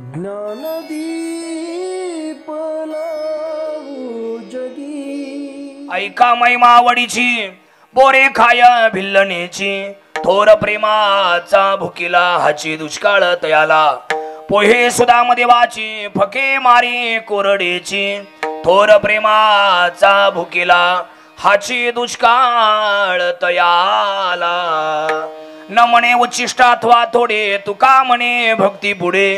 ज्ञानदीप लावू जगी। ऐका मैमावडीची बोरे खाया भिल्लणीची, थोर प्रेमाचा भुकीला हाची दुष्काळ तयाला। पोहे सुदाम देवाची फके मारी कोरडीची, थोर प्रेमाचा भुकीला हाची दुष्काळ तयाला। न म्हणे उच्चिष्ट अथवा थोडे, तुका म्हणे भक्ती पुढे,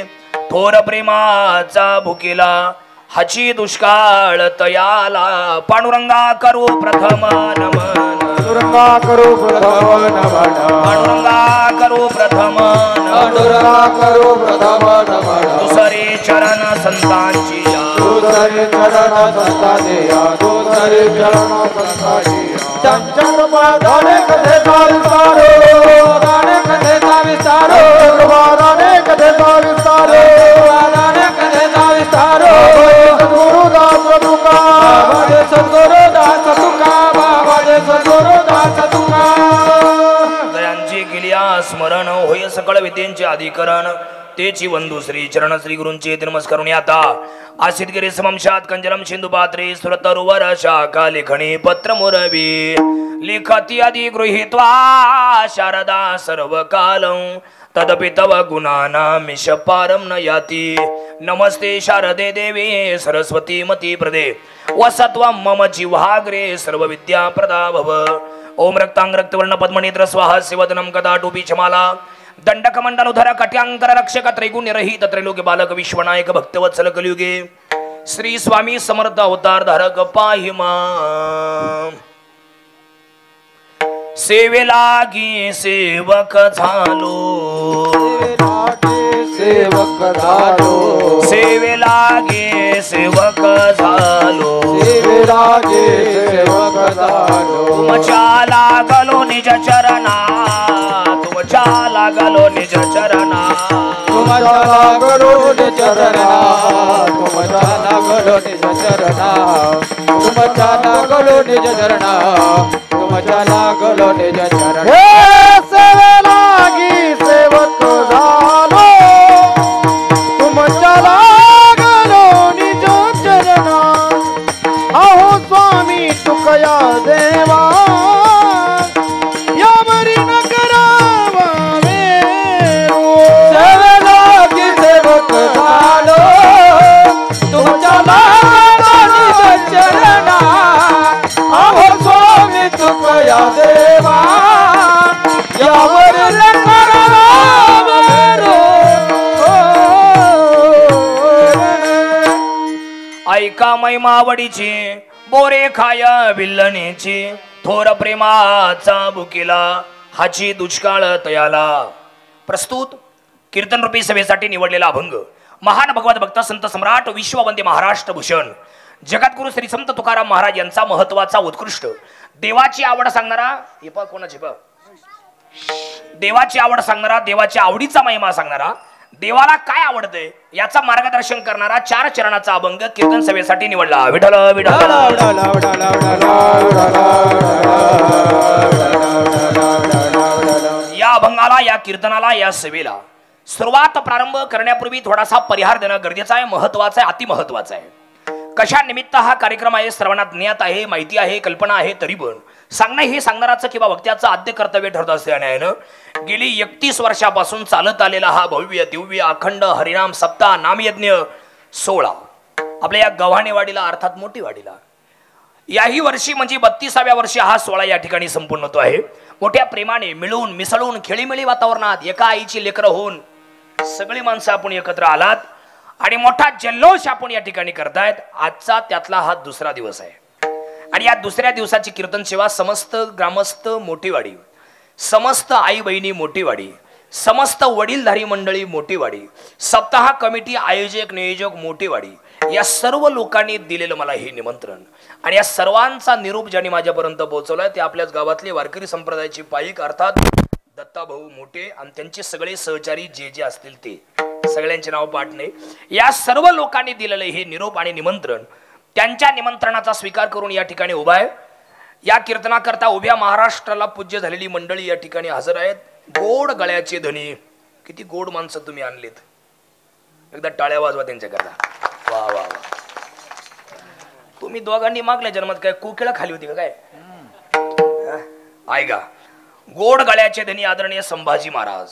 थोर प्रेमाचा भुकीला हाची दुष्काळ तयाला। पांडुरंगा करू प्रथम नमन, पांडुरंगा करू प्रथम नमन, पांडुरंगा करू प्रथम पांडुरंगा करू प्रथम नमन। दुसरे चरण संतांची या, दुसरे चरण संतांची या, दुसरे चरण संतांची या। त्यांच्या कृपा झाले कथेचा विस्तार, झाले कथेचा विस्तार, कृपा झाले कथेचा विस्तार, झाले कथेचा विस्तार। सद्गुरुदास तुका, बाबा सद्गुरुदास तुका, बाबा सद्गुरुदास तुका। दयांची केलिया स्मरण होय सकळ विद्येचे अधिकरण, तेची वंदू श्री चरण श्री गुरूंचे नमस्कारून आता आसित गिरी समंशात कंजलम सिंधु पात्रे सुरतरुवर शाखा लेखणी पत्र मुरवी लिखती आदि गृहीत्वा शारदा सर्व कालं तदपि तव गुणानामिष पारं न याति। नमस्ते शारदे देवी सरस्वती मती प्रदे वसत्वं मम जिह्वाग्रे सर्व विद्या प्रदा भव। ओम रक्तांग रक्तवर्ण पद्मनेत्र स्वाहा शिवदनं कदा टोपी क्षमाला दंडक मंडलोधर कट्यांकर रक्षक त्रैगुण्य रहित त्रैलोक्य बालक विश्वनायक भक्तवत्सल कलियुगे श्री स्वामी समर्थ अवतार धारक पाहि मां। सेवेलागी सेवक झालो, सेवक झालो, सेवेलागी सेवक झालो, सेवेलागी सेवक झालो। तुमच्या लागलो निज चरणा, तुमच्या लागलो निज चरणा, तुमच्या लागलो निज चरणा, तुमच्या लागलो निज चरणा, तुमच्या लागलो निज चरणा, तुमच्या लागलो निज चरणा। हे सेवेलागी सेवक झालो, तुमच्या लागलो निज चरणा। अहो स्वामी तुकया देवा, यावरी न करावा वेरू। सेवेलागी सेवक झालो, तुमच्या लागलो निज चरणा। अहो स्वामी तुकया देवा, यावरी न करावा वेरू। ऐका मैमावडीची बोरे खाया विल्लणीची, थोर प्रेमाचा भुकीला हाची दुष्काळ तयाला। प्रस्तुत कीर्तन रूपी सभेसाठी निवडलेला अभंग महान भगवत भक्त संत सम्राट विश्ववंदे महाराष्ट्र भूषण जगद्गुरु श्री संत तुकाराम महाराज यांचा महत्वाचा उत्कृष्ट देवाची आवड सांगणारा, हे पहा कोणाची पहा, देवाची आवड सांगणारा, देवाच्या आवडीचा महिमा सांगणारा, देवाला काय आवडते याचा मार्गदर्शन करणारा 4 चरणाचा अभंग कीर्तन सभेसाठी निवडला। विठ्ठल विठ्ठल। या अभंगाला, या कीर्तनाला, या सभेला सुरुवात प्रारंभ करण्यापूर्वी थोडासा परिहार देणं गरजेचं आहे, महत्वाचं आहे, अतिमहत्वाचं आहे। कशा निमित्त हा कार्यक्रम आहे, सर्वांना ज्ञात आहे, माहिती आहे, कल्पना आहे, तरी पण सांगणं हे सांगणाराचं किंवा वक्त्याचं आद्य कर्तव्य ठरत असल्याने गेली 31 वर्षापासून चालत आलेला हा भव्य दिव्य अखंड हरिनाम सप्ताह नामयज्ञ सोहळा आपल्या या गव्हाणेवाडीला अर्थात मोठीवाडीला याही वर्षी म्हणजे 32व्या वर्षी हा सोहळा या ठिकाणी संपूर्ण होतो आहे। मोठ्या प्रेमाने मिळून मिसळून खेळीमेळी वातावरणात एका आईची लेकरं होऊन सगळी माणसं आपण एकत्र आलात आणि मोठा जल्लोष आपण या ठिकाणी करतायत। आजचा त्यातला हा दुसरा दिवस आहे आणि या दुसऱ्या दिवसाची कीर्तन सेवा समस्त ग्रामस्थ मोठीवाडी, समस्त आई बहिणी मोठीवाडी, समस्त वडीलधारी मंडळी मोठीवाडी, सप्ताह कमिटी आयोजक नियोजक मोठीवाडी या सर्व लोकांनी दिलेलं मला हे निमंत्रण आणि या सर्वांचा निरोप ज्यांनी माझ्यापर्यंत पोहोचवलाय ते आपल्याच गावातले वारकरी संप्रदायाचे पाईक अर्थात दत्ताभाऊ मोठे आणि त्यांचे सगळे सहचारी जे जे असतील ते सगळ्यांचे नाव पाठ नाही, या सर्व लोकांनी दिलेलं हे निरोप आणि निमंत्रण त्यांच्या निमंत्रणाचा स्वीकार करून या ठिकाणी उभा आहे। या कीर्तनाकरता उभ्या महाराष्ट्राला पूज्य झालेली मंडळी या ठिकाणी हजर आहेत। गोड गळ्याचे धनी, किती गोड माणसं तुम्ही आणलीत, एकदा टाळ्या वाजवा त्यांच्याकरता. वा वा वा. तुम्ही दोघांनी मागल्या जन्मात काय कुकेळा खाली होती का काय? ऐका, गोड गळ्याचे धनी आदरणीय संभाजी महाराज,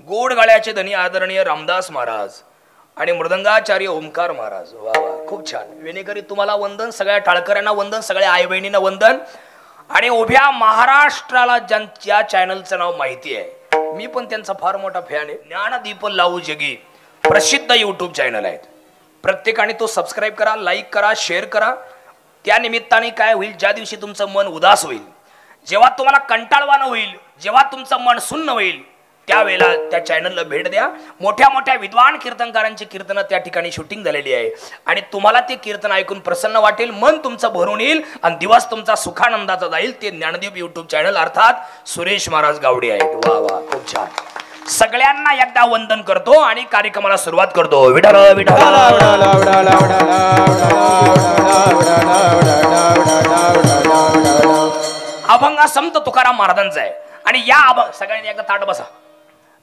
गोड गळ्याचे धनी आदरणीय रामदास महाराज आणि मृदंगाचार्य ओमकार महाराज. वा वा, खूप छान. विनेकरी तुम्हाला वंदन, सगळ्या टाळकऱ्यांना वंदन, सगळ्या आई बहिणींना वंदन. आणि उभ्या महाराष्ट्राला ज्या चॅनलचं नाव माहिती आहे, मी पण त्यांचा फार मोठा फॅन आहे. ज्ञानदीप लावू जगी प्रसिद्ध युट्यूब चॅनल आहेत. प्रत्येकाने तो सबस्क्राईब करा, लाईक करा, शेअर करा. त्या निमित्ताने काय होईल, ज्या दिवशी तुमचं मन उदास होईल, जेव्हा तुम्हाला कंटाळवाणं होईल, जेव्हा तुमचं मन सुन्न होईल, त्यावेळेला त्या चॅनलला भेट द्या. मोठ्या मोठ्या विद्वान कीर्तनकारांची कीर्तनं त्या ठिकाणी शूटिंग झालेली आहे आणि तुम्हाला ते कीर्तन ऐकून प्रसन्न वाटेल, मन तुमचं भरून येईल आणि दिवस तुमचा सुखानंदाचा जाईल. ते ज्ञानदीप युट्यूब चॅनल अर्थात सुरेश महाराज गावडे आहेत. वा वा, खूप छान. सगळ्यांना एकदा वंदन करतो आणि कार्यक्रमाला सुरुवात करतो. विठ्ठल विठ्ठल. अभंग संत तुकाराम महाराजांचा आहे आणि या अभंग सगळ्यांनी एकदा ताट बसा,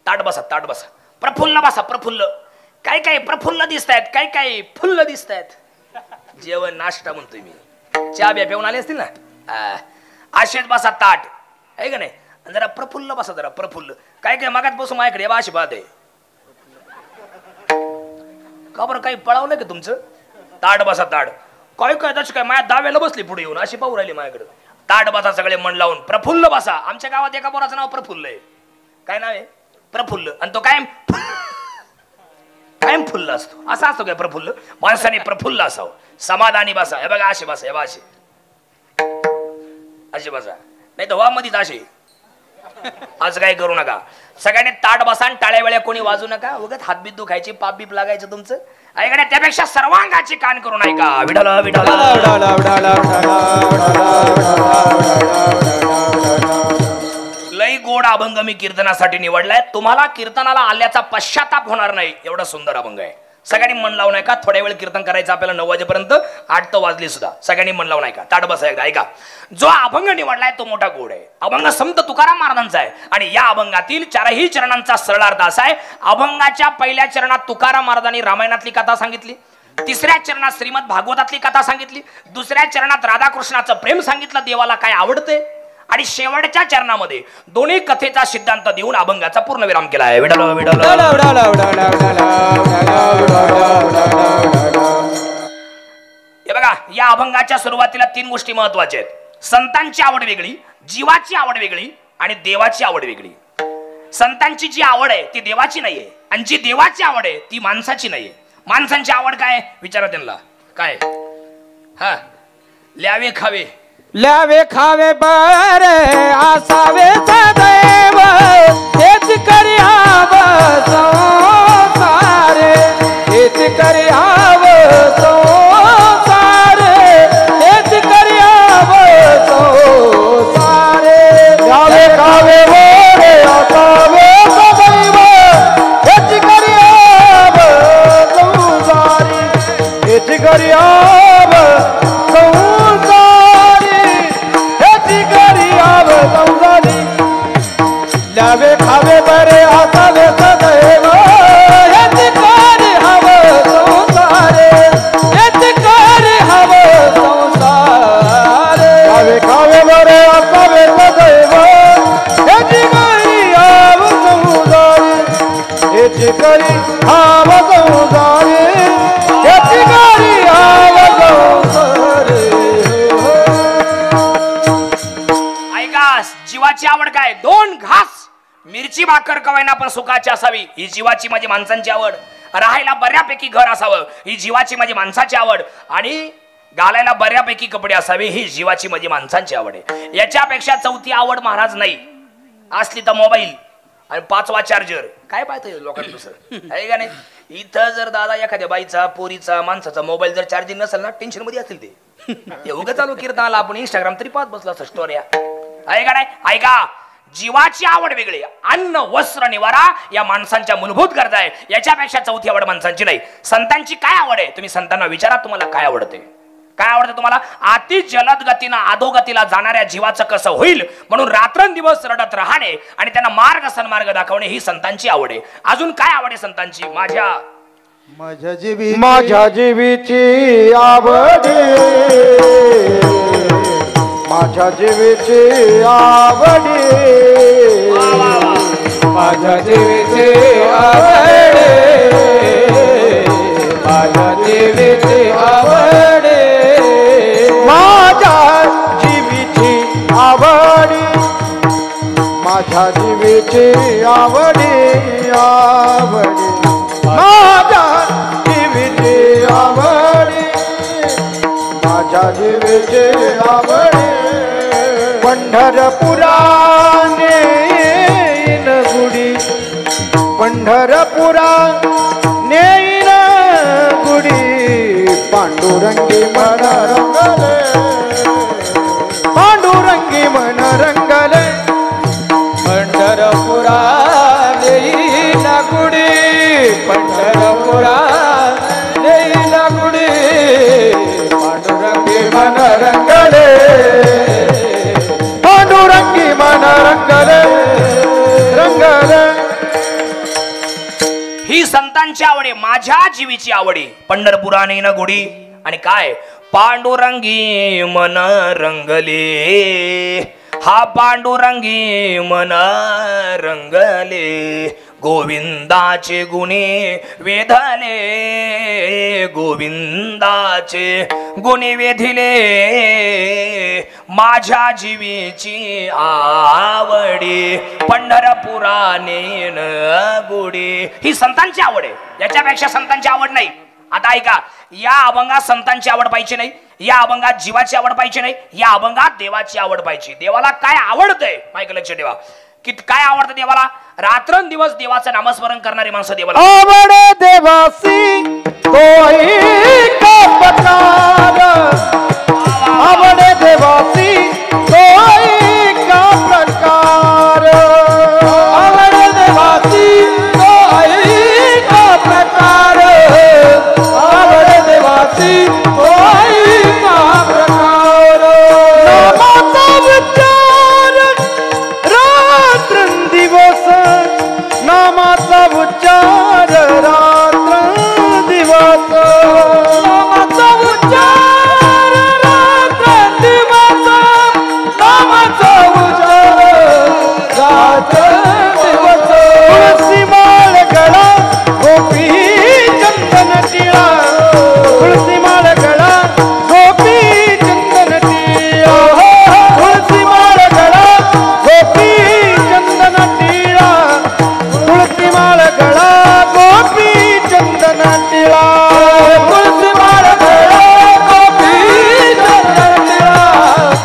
ताट बसा, ताट बसा. प्रफुल्ल बसा, प्रफुल्ल. काय काय प्रफुल्ल दिसतायत, काय काय फुल्ल दिसतायत. जेवण नाश्ता म्हणतोय मी. चहा बिया पिऊन आले असतील ना. असेच बसा ताट, आहे का नाही. जरा प्रफुल्ल बसा, जरा प्रफुल्ल. काय काय मागात बसून माझ्याकडे अशी बात आहे का बरं, काही पळावलं का तुमचं. ताट बसा, ताट. काय काय तशी काय माझ्या दाव्याला बसली पुढे येऊन, अशी पाहू राहिली माझ्याकडे. ताट बसा, सगळे मन लावून प्रफुल्ल बसा. आमच्या गावात एका पोराचं नाव प्रफुल्ल आहे. काय नाव आहे? प्रफुल्ल. आणि तो कायम कायम फुल्ल असतो. असा असतो काय प्रफुल्ल. माणसाने प्रफुल्ल असावं, समाधानी बसा. हे बघा असे बसा, हे बघा असे बसा, नाही तर वा मधीच असे. आज काय करू नका. सगळ्यांनी ताट बसा आणि टाळ्या वेळ्या कोणी वाजू नका. उगाच हातबीत दुखायची, पाप बीप लागायचं तुमचं. ऐका, त्यापेक्षा सर्वांगाची कान करून ऐका. विठ्ठल विठ्ठल. लई गोड अभंग मी कीर्तनासाठी निवडलाय. तुम्हाला कीर्तनाला आल्याचा पश्चाताप होणार नाही एवढा सुंदर अभंग आहे. सगळ्यांनी मन लावून ऐका. थोड्या वेळ कीर्तन करायचं आपल्याला 9 वाजेपर्यंत, 8 तर वाजले सुद्धा. सगळ्यांनी मन लावून ऐका, ताट बसा एकदा. ऐका, जो अभंग निवडलाय तो मोठा गोड आहे. अभंग संत तुकाराम महाराजांचा आहे आणि या अभंगातील 4ही चरणांचा सरळ अर्थ असा आहे. अभंगाच्या पहिल्या चरणात तुकाराम महाराजांनी रामायणातली कथा सांगितली, तिसऱ्या चरणात श्रीमद भागवतातली कथा सांगितली, दुसऱ्या चरणात राधाकृष्णाचं प्रेम सांगितलं, देवाला काय आवडते, आणि शेवटच्या चरणामध्ये दोन्ही कथेचा सिद्धांत देऊन अभंगाचा पूर्ण विराम केला आहे. विठ्ठल विठ्ठल. हे बघा, या अभंगाच्या सुरुवातीला 3 गोष्टी महत्वाच्या आहेत. संतांची आवड वेगळी, जीवाची आवड वेगळी आणि देवाची आवड वेगळी. संतांची जी आवड आहे ती देवाची नाहीये आणि जी देवाची आवड आहे ती माणसाची नाहीये. माणसांची आवड काय विचारा त्यांना. काय? हा, ल्यावे खावे, ल्यावे खावे बरे असावे सदैव, तेच करियाव संसारे, तेच करियाव संसारे, तेच करियाव संसारे. ल्यावे खावे बरे असावे सदैव, तेच करियाव संसारे, तेच करियाव संसारे. ल्यावे खावे बरे असावे सदैव, हेच कार्य हवं संसारे, हेच कार्य हवं संसारे. ल्यावे खावे बरे असावे सदैव, हेच करी हवं संसारे, हेच करी हवं संसारे, हेच करी हवं संसारे. जीवाची आवड काय? 2 घास मिरची भाकर कवायना पण सुखाची असावी, ही जीवाची माझी माणसांची आवड. राहायला बऱ्यापैकी घर असावं, ही जीवाची माझी माणसाची आवड. आणि घालायला बऱ्यापैकी कपडे असावे, ही जीवाची माझी माणसांची आवड आहे. याच्यापेक्षा चौथी आवड महाराज नाही. असली तर मोबाईल आणि 5वा चार्जर. काय पाहतोय लोकांना दुसरं, आहे का नाही. इथं जर दादा एखाद्या बाईचा, पोरीचा, माणसाचा मोबाईल जर चार्जिंग नसेल ना, टेन्शन मध्ये असतील ते. एवढं चालू कीर्तनाला आपण इंस्टाग्राम तरी पाहत बसला असं स्टोऱ्या, आहे का नाही. ऐका, जीवाची आवड वेगळी, अन्न वस्त्र निवारा या माणसांच्या मूलभूत गरजा आहे. याच्यापेक्षा चौथी आवड माणसांची नाही. संतांची काय आवड आहे तुम्ही संतांना विचारा, तुम्हाला काय आवडते. काय आवडतं तुम्हाला? अति जलद गतीनं अधोगतीला जाणाऱ्या जीवाचं कसं होईल म्हणून रात्रंदिवस रडत राहणे आणि त्यांना मार्ग सन्मार्ग दाखवणे ही संतांची आवड आहे. अजून काय आवड आहे संतांची? माझ्या माझ्या जीवीची आवडी, माझ्या जीवीची आवडी, माझ्या जीवीची आवडी, माझ्या जीवीची आवडी, माझ्या जीवीची आवडी, माझ्या जीवीची आवडी, आवडी माझ्या जीवीची आवडी, माझ्या जीवीची आवडी, पंढरपुरा नेईन गुडी, पंढरपुरा नेईन गुडी, पांडुरंगी मन रंगले, पांडुरंगी मन रंगले, पंढरपुरा नेईन गुडी, पंढरपुरा नेईन गुडी, पांडुरंगी मन रंगले, पांडुरंगी मन रंगले, रंगले. ही संतांची आवडी, माझ्या जीवीची आवडी, पंढरपुरा नेईन गुडी, आणि काय पांडुरंगी मन रंगले, हा पांडुरंगी मन रंगले, गोविंदाचे गुणे वेधले, गोविंदाचे गुणे वेधिले, माझ्या जीवीची आवडी, पंढरपुरा नेन गुडी. ही संतांची आवड आहे, याच्यापेक्षा संतांची आवड नाही. आता ऐका, या अभंगात संतांची आवड पाहिजे नाही, या अभंगात जीवाची आवड पाहिजे नाही, या अभंगात देवाची आवड पाहिजे. देवाला काय आवडतंय माहिती लक्ष ठेवा, की काय आवडतं देवाला. रात्रंदिवस देवाचं नामस्मरण करणारी माणसं देवाला आवड देवासी तोही प्रकार, आवड देवासी तोही प्रकार, आवड देवासी तोही प्रकार, आवड देवासी तोही प्रकार, नामाचा विचार रात्रंदिवस, नामाचा उच्चार रात्रंदिवस, नामाचा उच्चार रात्रंदिवस, नामाचा उच्चार रात्रंदिवस, तुळसी माळ गळा गोपी चंदन टिळा, तुळसी माळ गळा गोपी चंदन टिळा, तुळसी माळ गळा गोपी चंदन टिळा, तुळसी माळ गळा गोपी चंदन टिळा, तुळसी माळ गळा गोपी चंदन टिळा,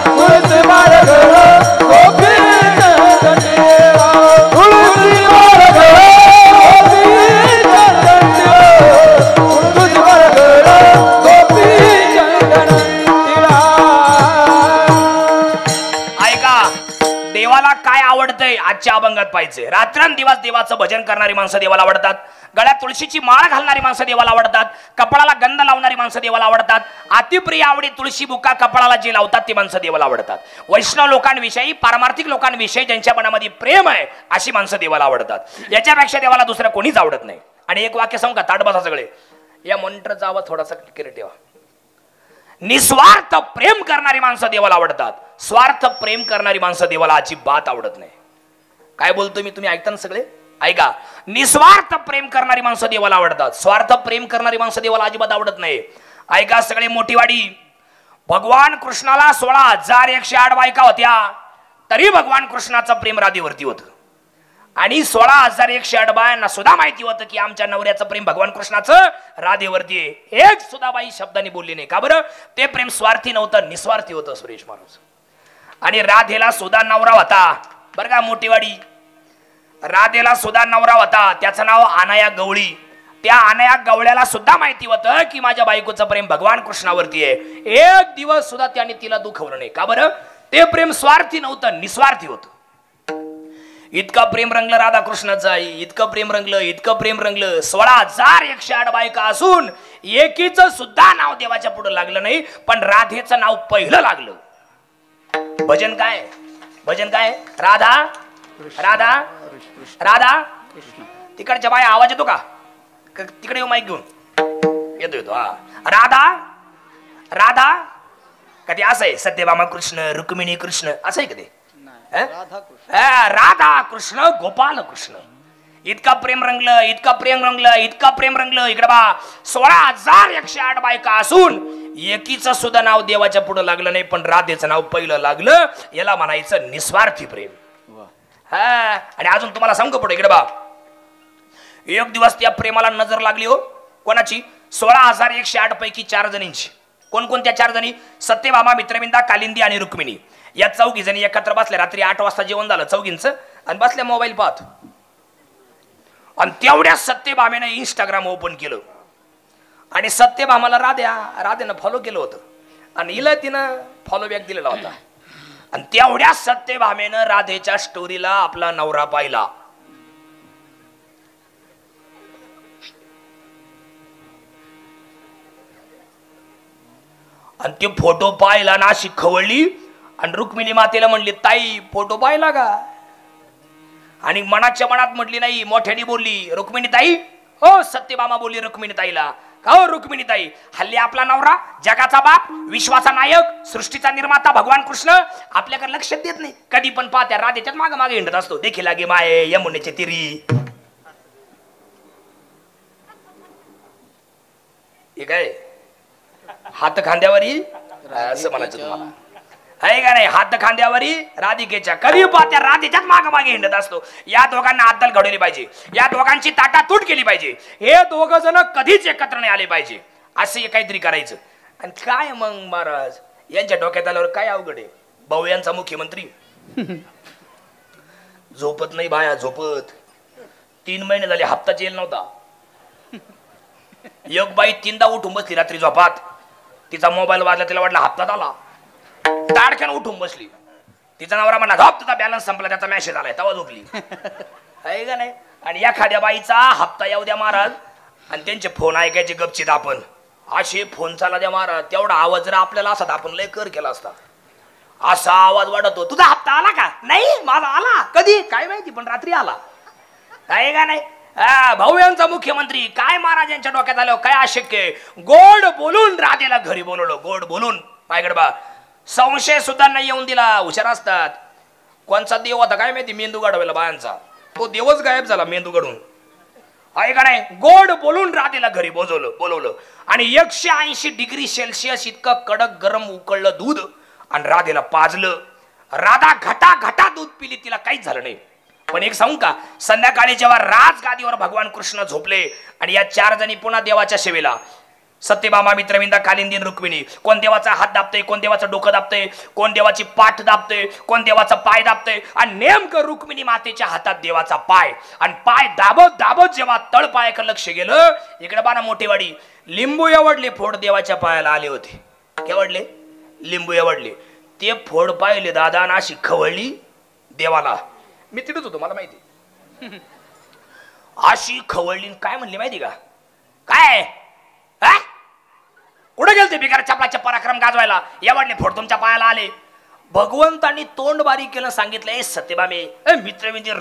तुळसी माळ गळा गोपी चंदन टिळा, तुळसी माळ गळा गोपी चंदन टिळा, तुळसी माळ गळा गोपी चंदन टिळा. ऐका, देवाला काय आवडतंय आजच्या अभंगात पाहिजे. रात्रंदिवस देवाचं भजन करणारी माणसं देवाला आवडतात, गळ्यात तुळशीची माळ घालणारी माणसं देवाला आवडतात, कपाळाला गंध लावणारी माणसं देवाला आवडतात, अतिप्रिय आवडी तुळशी बुक्का कपाळाला जे लावतात ती माणसं देवाला आवडतात. वैष्णव लोकांविषयी, पारमार्थिक लोकांविषयी ज्यांच्या मनामध्ये प्रेम आहे अशी माणसं देवाला आवडतात. याच्यापेक्षा देवाला दुसरं कोणीच आवडत नाही. आणि एक वाक्य सांगू का, ताट बसा सगळे, या मॉनिटरचा आवाज थोडासा क्लिअर ठेवा. निस्वार्थ प्रेम करणारी माणसं देवाला आवडतात, स्वार्थ प्रेम करणारी माणसं देवाला अजिबात आवडत नाही. काय बोलतो मी, तुम्ही ऐकता ना सगळे, ऐका. निस्वार्थ प्रेम करणारी माणसं देवाला आवडतात, स्वार्थ प्रेम करणारी माणसं देवाला अजिबात आवडत नाही. ऐका सगळे, मोठीवाडी. भगवान कृष्णाला 16,108 बायका होत्या, तरी भगवान कृष्णाचं प्रेम राधेवरती होतं. आणि 16,108 बायांना सुद्धा माहिती होतं की आमच्या नवऱ्याचं प्रेम भगवान कृष्णाचं राधेवरती आहे. एक सुद्धा बाई शब्दाने बोलली नाही. का बरं? ते प्रेम स्वार्थी नव्हतं, निस्वार्थी होतं सुरेश महाराज. आणि राधेला सुद्धा नवरा होता बरं का, मोठीवाडी. राधेला सुद्धा नवरा होता, त्याचं नाव अनाया गवळी. त्या अनाया गवळ्याला सुद्धा माहिती होतं की माझ्या बायकोचं प्रेम भगवान कृष्णावरती आहे. एक दिवस सुद्धा त्याने तिला दुखवलं नाही. का बरं? ते प्रेम स्वार्थी नव्हतं, निस्वार्थी होतं. इतका प्रेम रंगलं राधाकृष्णाचं आई, इतकं प्रेम रंगलं, इतकं प्रेम रंगलं. 16,108 बायका असून एकीच सुद्धा नाव देवाच्या पुढे लागलं नाही, पण राधेचं नाव पहिलं लागलं. भजन काय? भजन काय? राधा राधा राधा. तिकडच्या बाया आवाज येतो का? तिकडे येऊ माईक घेऊन येतो हा. राधा राधा कधी असं आहे सत्यभामा कृष्ण रुक्मिणी कृष्ण असं आहे कधी राधा कृष्ण गोपाल कृष्ण इतका प्रेम रंगलं इतका प्रेम रंगलं इतका प्रेम रंगलं. इकडे बा 16,108 बायका असून एकीचं सुद्धा नाव देवाच्या पुढे लागलं नाही पण राधेचं नाव पहिलं लागलं. याला म्हणायचं निस्वार्थी प्रेम. हा आणि अजून तुम्हाला सांगू पुढे इकडे बा एक दिवस त्या प्रेमाला नजर लागली हो. कोणाची? 16,108 पैकी 4 जणींची. कोणकोणत्या 4 जणी? सत्यभामा मित्रविंदा कालिंदी आणि रुक्मिणी. या 4 जणी एकत्र बसल्या. रात्री 8 वाजता जेवण झालं 4 आणि बसल्या मोबाईल पाहत. आणि तेवढ्या सत्यभामेने इंस्टाग्राम ओपन केलं आणि सत्यभामाला राधेनं फॉलो केलं होतं आणि हिला तिनं फॉलो बॅक दिलेला होता. आणि तेवढ्या सत्यभामेनं राधेच्या स्टोरीला आपला नवरा पाहिला. आणि ते फोटो पाहिला ना अशी खवळली आणि रुक्मिणी मातेला म्हणली ताई फोटो पाहिला का? आणि मनाच्या मनात म्हटली नाही मोठ्याने बोलली रुक्मिणी ताई. हो सत्यभामा बोलली रुक्मिणी ताईला का हो रुक्मिणी ताई हल्ली आपला नवरा जगाचा बाप विश्वाचा नायक सृष्टीचा निर्माता भगवान कृष्ण आपल्याकडे लक्ष देत नाही. कधी पण पाहत्या राधेच्यात मागे मागे हिंडत असतो. देखी लागे माये यमुनेचे तिरी. हे काय हात खांद्यावरी असं म्हणायचं तुम्हाला आहे का नाही? हात खांद्यावरी राधिकेच्या कधी पाहत्या राधेच्याच मागे मागे हिंडत असतो. या दोघांना अद्दल घडवली पाहिजे. या दोघांची ताटातूट केली पाहिजे. हे दोघ जण कधीच एकत्र नाही आले पाहिजे. असं काहीतरी करायचं. आणि काय मग महाराज यांच्या डोक्यात आल्यावर काय अवघड आहे. भाऊ यांचा मुख्यमंत्री झोपत नाही बाया झोपत. 3 महिने झाले हप्ताच येईल नव्हता. एक बाई 3दा उठून बसली रात्री झोपात. तिचा मोबाईल वाजला तिला वाटला हप्तात आला. ताडक्यानं उठून बसली. तिचा नवरा म्हणला झोप तुझा बॅलन्स संपला त्याचा मेसेज आलाय तेव्हा झोपली आहे का नाही. आणि एखाद्या बाईचा हप्ता येऊ द्या महाराज आणि त्यांचे फोन ऐकायचे गपचित आपण. असे फोन चाला द्या महाराज तेवढा आवाज जर आपल्याला असा आपण लय कर केला असता. असा आवाज वाढतो तुझा हप्ता आला का? नाही माझा आला. कधी काय माहिती पण रात्री आला आहे का नाही. भाऊ यांचा मुख्यमंत्री काय महाराज यांच्या डोक्यात आलं काय अशक्य. गोड बोलून राधेला घरी बोलवलं. गोड बोलून पायगड बा संशय सुद्धा नाही येऊन दिला. हुशार असतात. कोणचा देव होता काय माहिती मेंदू गाडवायला बायांचा. तो देवच गायब झाला मेंदू गाडून आहे का नाही. गोड बोलून राधेला घरी बोलवलं आणि 180 डिग्री सेल्सिअस इतकं कडक गरम उकळलं दूध आणि राधेला पाजलं. राधा घटा घटा दूध पिली तिला काहीच झालं नाही. पण एक सांगू का संध्याकाळी जेव्हा राजगादीवर भगवान कृष्ण झोपले आणि या 4 जणी पुन्हा देवाच्या सेवेला सत्यभामा मित्रविंदा कालिंदी रुक्मिणी. कोण देवाचा हात दाबतय कोण देवाचं डोकं दाबतय कोण देवाची पाठ दाबतय कोण देवाचा पाय दाबतय. आणि नेमकं रुक्मिणी मातेच्या हातात देवाचा पाय आणि पाय दाबत दाबत जेव्हा तळपायाकडे लक्ष गेलं इकडे बाना मोठेवाडी लिंबू एवढले फोड देवाच्या पायाला आले होते. एवढले लिंबू एवढले ते फोड पाहिले दादा अशी खवळली देवाला. मी तिथेच होतो मला माहिती. अशी खवळली काय म्हणली माहिती का? काय कुठे गेलते बिगार चपलाचे पराक्रम गाजवायला एवढले फोड तुमच्या पायाला आले. भगवंतांनी तोंड बारीक केलं सांगितलं ए सत्यभामे मित्रविंदी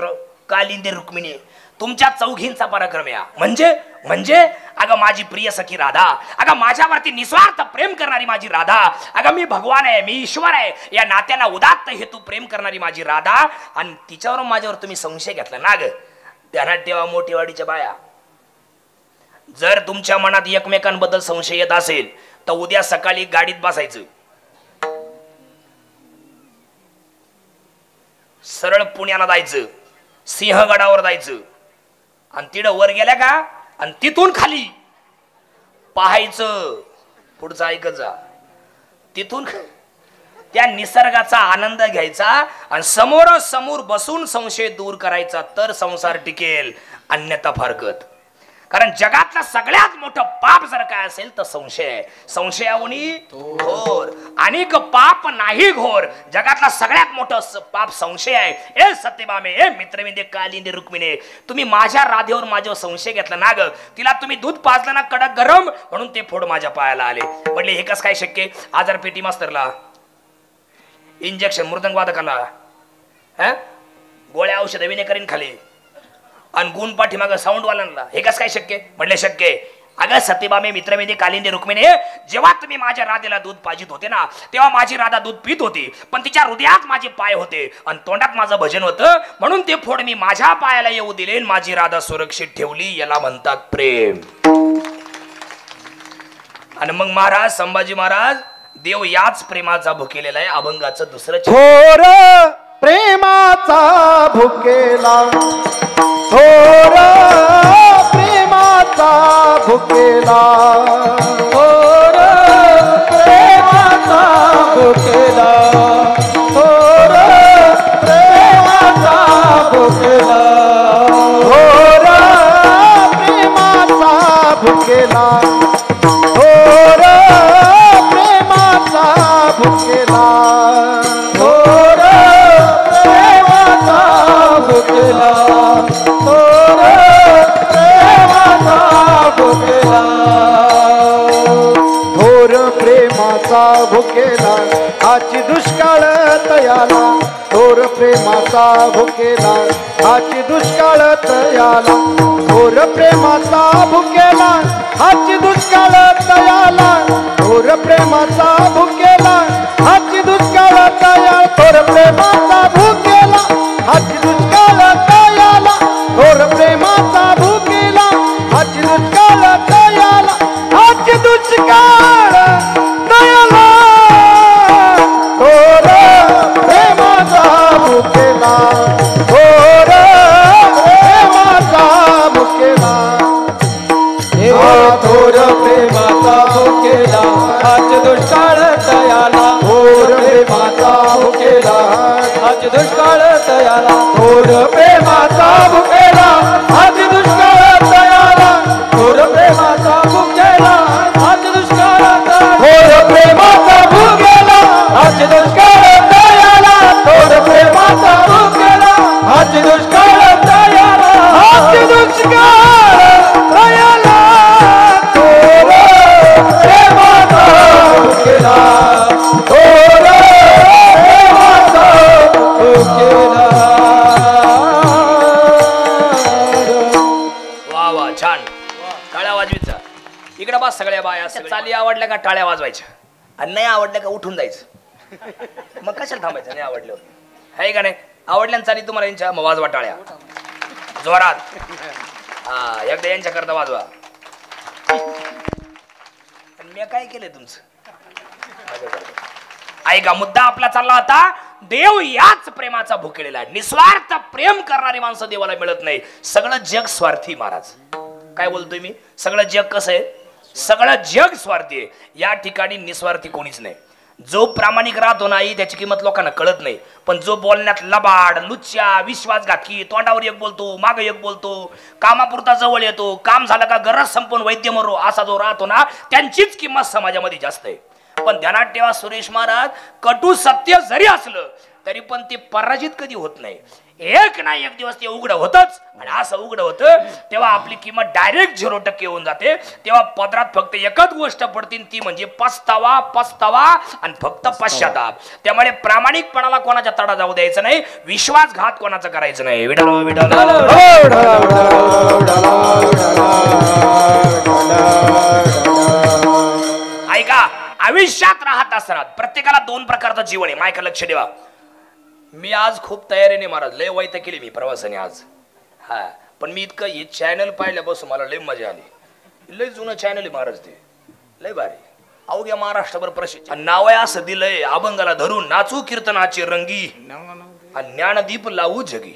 कालिंदी रुक्मिणी तुमच्या 4घींचा पराक्रम या. म्हणजे अगं माझी प्रिय सखी राधा अगं माझ्यावरती निस्वार्थ प्रेम करणारी माझी राधा अगं मी भगवान आहे मी ईश्वर आहे या नात्याला उदात्त हेतू प्रेम करणारी माझी राधा. आणि तिच्यावर माझ्यावर तुम्ही संशय घेतला ना ग. ध्यानात ठेवा मोठेवाडीच्या बाया जर तुमच्या मनात एकमेकांबद्दल संशय येत असेल तर उद्या सकाळी गाडीत बसायचं सरळ पुण्याला जायचं सिंहगडावर जायचं आणि तिथं वर गेल्या का आणि तिथून खाली पाहायचं पुढचं ऐकत जा. तिथून त्या निसर्गाचा आनंद घ्यायचा आणि समोरासमोर बसून संशय दूर करायचा तर संसार टिकेल अन्यथा फारकत. कारण जगातलं सगळ्यात मोठं पाप जर काय असेल तर संशय. संशयावनी घोर अनेक पाप नाही घोर. जगातला सगळ्यात मोठं पाप संशय आहे. ए सत्यभामे ए मित्रविंदे कालिंदी रुक्मिणी तुम्ही माझ्या राधेवर माझ्यावर संशय घेतला ना ग. तिला तुम्ही दूध पाजलं ना कडक गरम म्हणून ते फोड माझ्या पायाला आले. म्हटले हे कसं काय शक्य. आजार पेटी मास्तरला इंजेक्शन मृदंग वादकाला गोळ्या औषध विने करीन खाली आणि गुण पाठीमागं साऊंडवाल्यांना हे कसं काय शक्य म्हणले शक्य आहे. अगं सत्यभामे मित्रमेधी कालिंदी रुक्मिणी जेव्हा तुम्ही माझ्या राधेला दूध पाजित होते ना तेव्हा माझी राधा दूध पित होती पण तिच्या हृदयात माझे पाय होते आणि तोंडात माझं भजन होतं म्हणून ते फोड मी माझ्या पायाला येऊ दिले माझी राधा सुरक्षित ठेवली याला म्हणतात प्रेम. आणि मग महाराज संभाजी महाराज देव याच प्रेमाचा भुकेलेला आहे. अभंगाचं दुसरं थोर प्रेमाचा भुकेला थोर प्रेमाचा भुकेला थोर प्रेमाचा भुकेला थोर प्रेमाचा भुकेला थोर प्रेमाचा भुकेला थोर प्रेमाचा भुकेला थोर प्रेमाचा भुकेला थोर प्रेमाचा भुकेला थोर प्रेमाचा भुकेला आची दुष्काळ तयाला थोर प्रेमाचा भुकेला आची दुष्काळ तयाला थोर प्रेमाचा भुकेला आची दुष्काळ तयाला थोर प्रेमाचा भुकेला आची दुष्काळ तयाला थोर प्रेमाचा भुकेला आची दुष्काळ तयाला थोर प्रेमाचा भुकेला आची दुष्काळ तयाला आची दुष्काळ तयाला थोर प्रेमाचा भुकेला थोर प्रेमाचा भुकेला थोर प्रेमाचा भुकेला आज दुष्काळ तयाला थोर प्रेमाचा भुकेला आज दुष्काळ तयाला थोर प्रेमाचा भुकेला आज दुष्काळ तयाला थोर प्रेमाचा भुकेला आज दुष्काळ थोर प्रेमाचा भुकेला आज दुष्काळ तयाला थोर प्रेमाचा भुकेला आज दुष्काळ तयाला आज दुष्काळ तयाला थोर प्रेमाचा भुकेला थोर प्रेमाचा भुकेला. वा वा छान टाळ्या वाजवीचा इकडे बस सगळ्या बाया चाली आवडल्या का टाळ्या वाजवायच्या आणि नाही आवडल्या का उठून जायचं मग कशाला थांबायचं नाही आवडलं आहे का नाही आवडल्या चाली तुम्हाला यांच्या मग वाजवा टाळ्या जोरात हा एकदा यांच्या करता वाजवा. मी काय केलंय तुमचं ऐका मुद्दा आपला चालला होता देव याच प्रेमाचा भुकेलेला आहे. निस्वार्थ प्रेम करणारी माणसं देवाला मिळत नाही. सगळं जग स्वार्थी महाराज काय बोलतोय मी सगळं जग कसं आहे सगळं जग स्वार्थी आहे. या ठिकाणी निस्वार्थी कोणीच नाही. जो प्रामाणिक राहतो नाही त्याची किंमत लोकांना कळत नाही पण जो बोलण्यात लबाड लुच्च्या विश्वासघातकी तोंडावर एक बोलतो मागे एक बोलतो कामापुरता जवळ येतो काम झालं का गरज संपून वैद्य मरो असा जो राहतो ना त्यांचीच किंमत समाजामध्ये जास्त आहे. पण ध्यानात ठेवा सुरेश महाराज कटू सत्य जरी असलं तरी पण ते पराजित कधी होत नाही. एक ना एक दिवस ते उघड होतच आणि असं उघड होतं तेव्हा आपली किंमत डायरेक्ट 0% होऊन जाते. तेव्हा पदरात फक्त एकच गोष्ट पडतील ती म्हणजे पस्तावा पस्तावा आणि फक्त पश्चाताप. त्यामुळे प्रामाणिकपणाला कोणाच्या तडा जाऊ द्यायचं नाही. विश्वासघात कोणाचा करायचं नाही. विठ्ठल विठ्ठल ऐका आयुष्यात राहत असतात प्रत्येकाला 2 प्रकारचं जीवन आहे. मायका लक्ष ठेवा. मी आज खूप तयारीने महाराज लय वाईट केली मी प्रवासाने आज हा पण मी इतकं हे चॅनल पाहिल्यापासून मला लय मजा आली. लय जुनं चॅनल आहे महाराज ते लय भारी अवघ्या महाराष्ट्रभर प्रसिद्ध नाव आहे असं दिलंय अभंगाला धरून नाचू कीर्तनाची रंगी आणि ज्ञानदीप लावू जगी.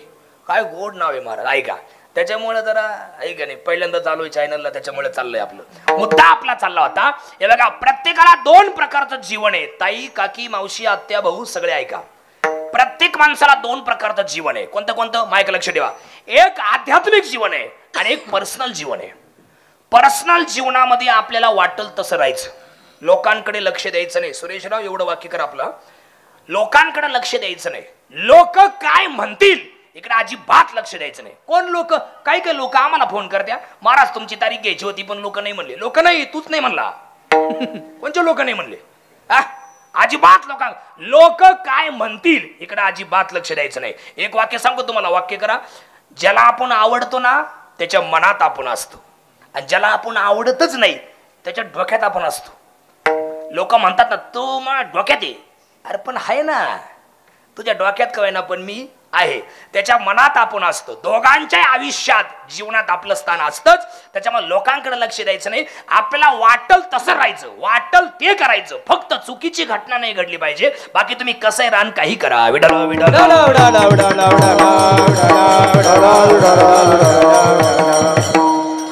काय गोड नाव आहे महाराज ऐका. त्याच्यामुळे जरा ऐका नाही पहिल्यांदा चालू आहे चॅनलला त्याच्यामुळे चाललंय आपलं. मुद्दा आपला चालला होता हे बघा प्रत्येकाला 2 प्रकारचं जीवन आहे. ताई काकी मावशी आत्या भाऊ सगळे ऐका. प्रत्येक माणसाला 2 प्रकारचं जीवन आहे. कोणतं कोणतं मायक लक्ष ठेवा. एक आध्यात्मिक जीवन आहे आणि एक पर्सनल जीवन आहे. पर्सनल जीवनामध्ये आपल्याला वाटेल तसं राहायचं लोकांकडे लक्ष द्यायचं नाही. सुरेशराव एवढं वाक्य कर आपलं लोकांकडे लक्ष द्यायचं नाही. लोक काय म्हणतील इकडे अजिबात लक्ष द्यायचं नाही. कोण लोक काही काही लोक आम्हाला फोन करत्या महाराज तुमची तारीख घ्यायची होती पण लोक नाही म्हणले. लोक नाही तूच नाही म्हणला कोणते लोक नाही म्हणले अजिबात लोक काय म्हणतील इकडे अजिबात लक्ष द्यायचं नाही. एक वाक्य सांगतो तुम्हाला वाक्य करा. ज्याला आपण आवडतो ना त्याच्या मनात आपण असतो, आणि ज्याला आपण आवडतच नाही त्याच्या डोक्यात आपण असतो. लोक म्हणतात ना तू मग डोक्यात आहे, अरे पण आहे ना, तुझ्या डोक्यात कळे ना पण मी आहे, त्याच्या मनात आपण असतो. दोघांच्या आयुष्यात जीवनात आपलं स्थान असतंच. त्याच्यामुळे लोकांकडे लक्ष द्यायचं नाही, आपल्याला वाटल तसं राहायचं, वाटल ते करायचं, फक्त चुकीची घटना नाही घडली पाहिजे. बाकी तुम्ही कसं रान काही करा. विडल विडल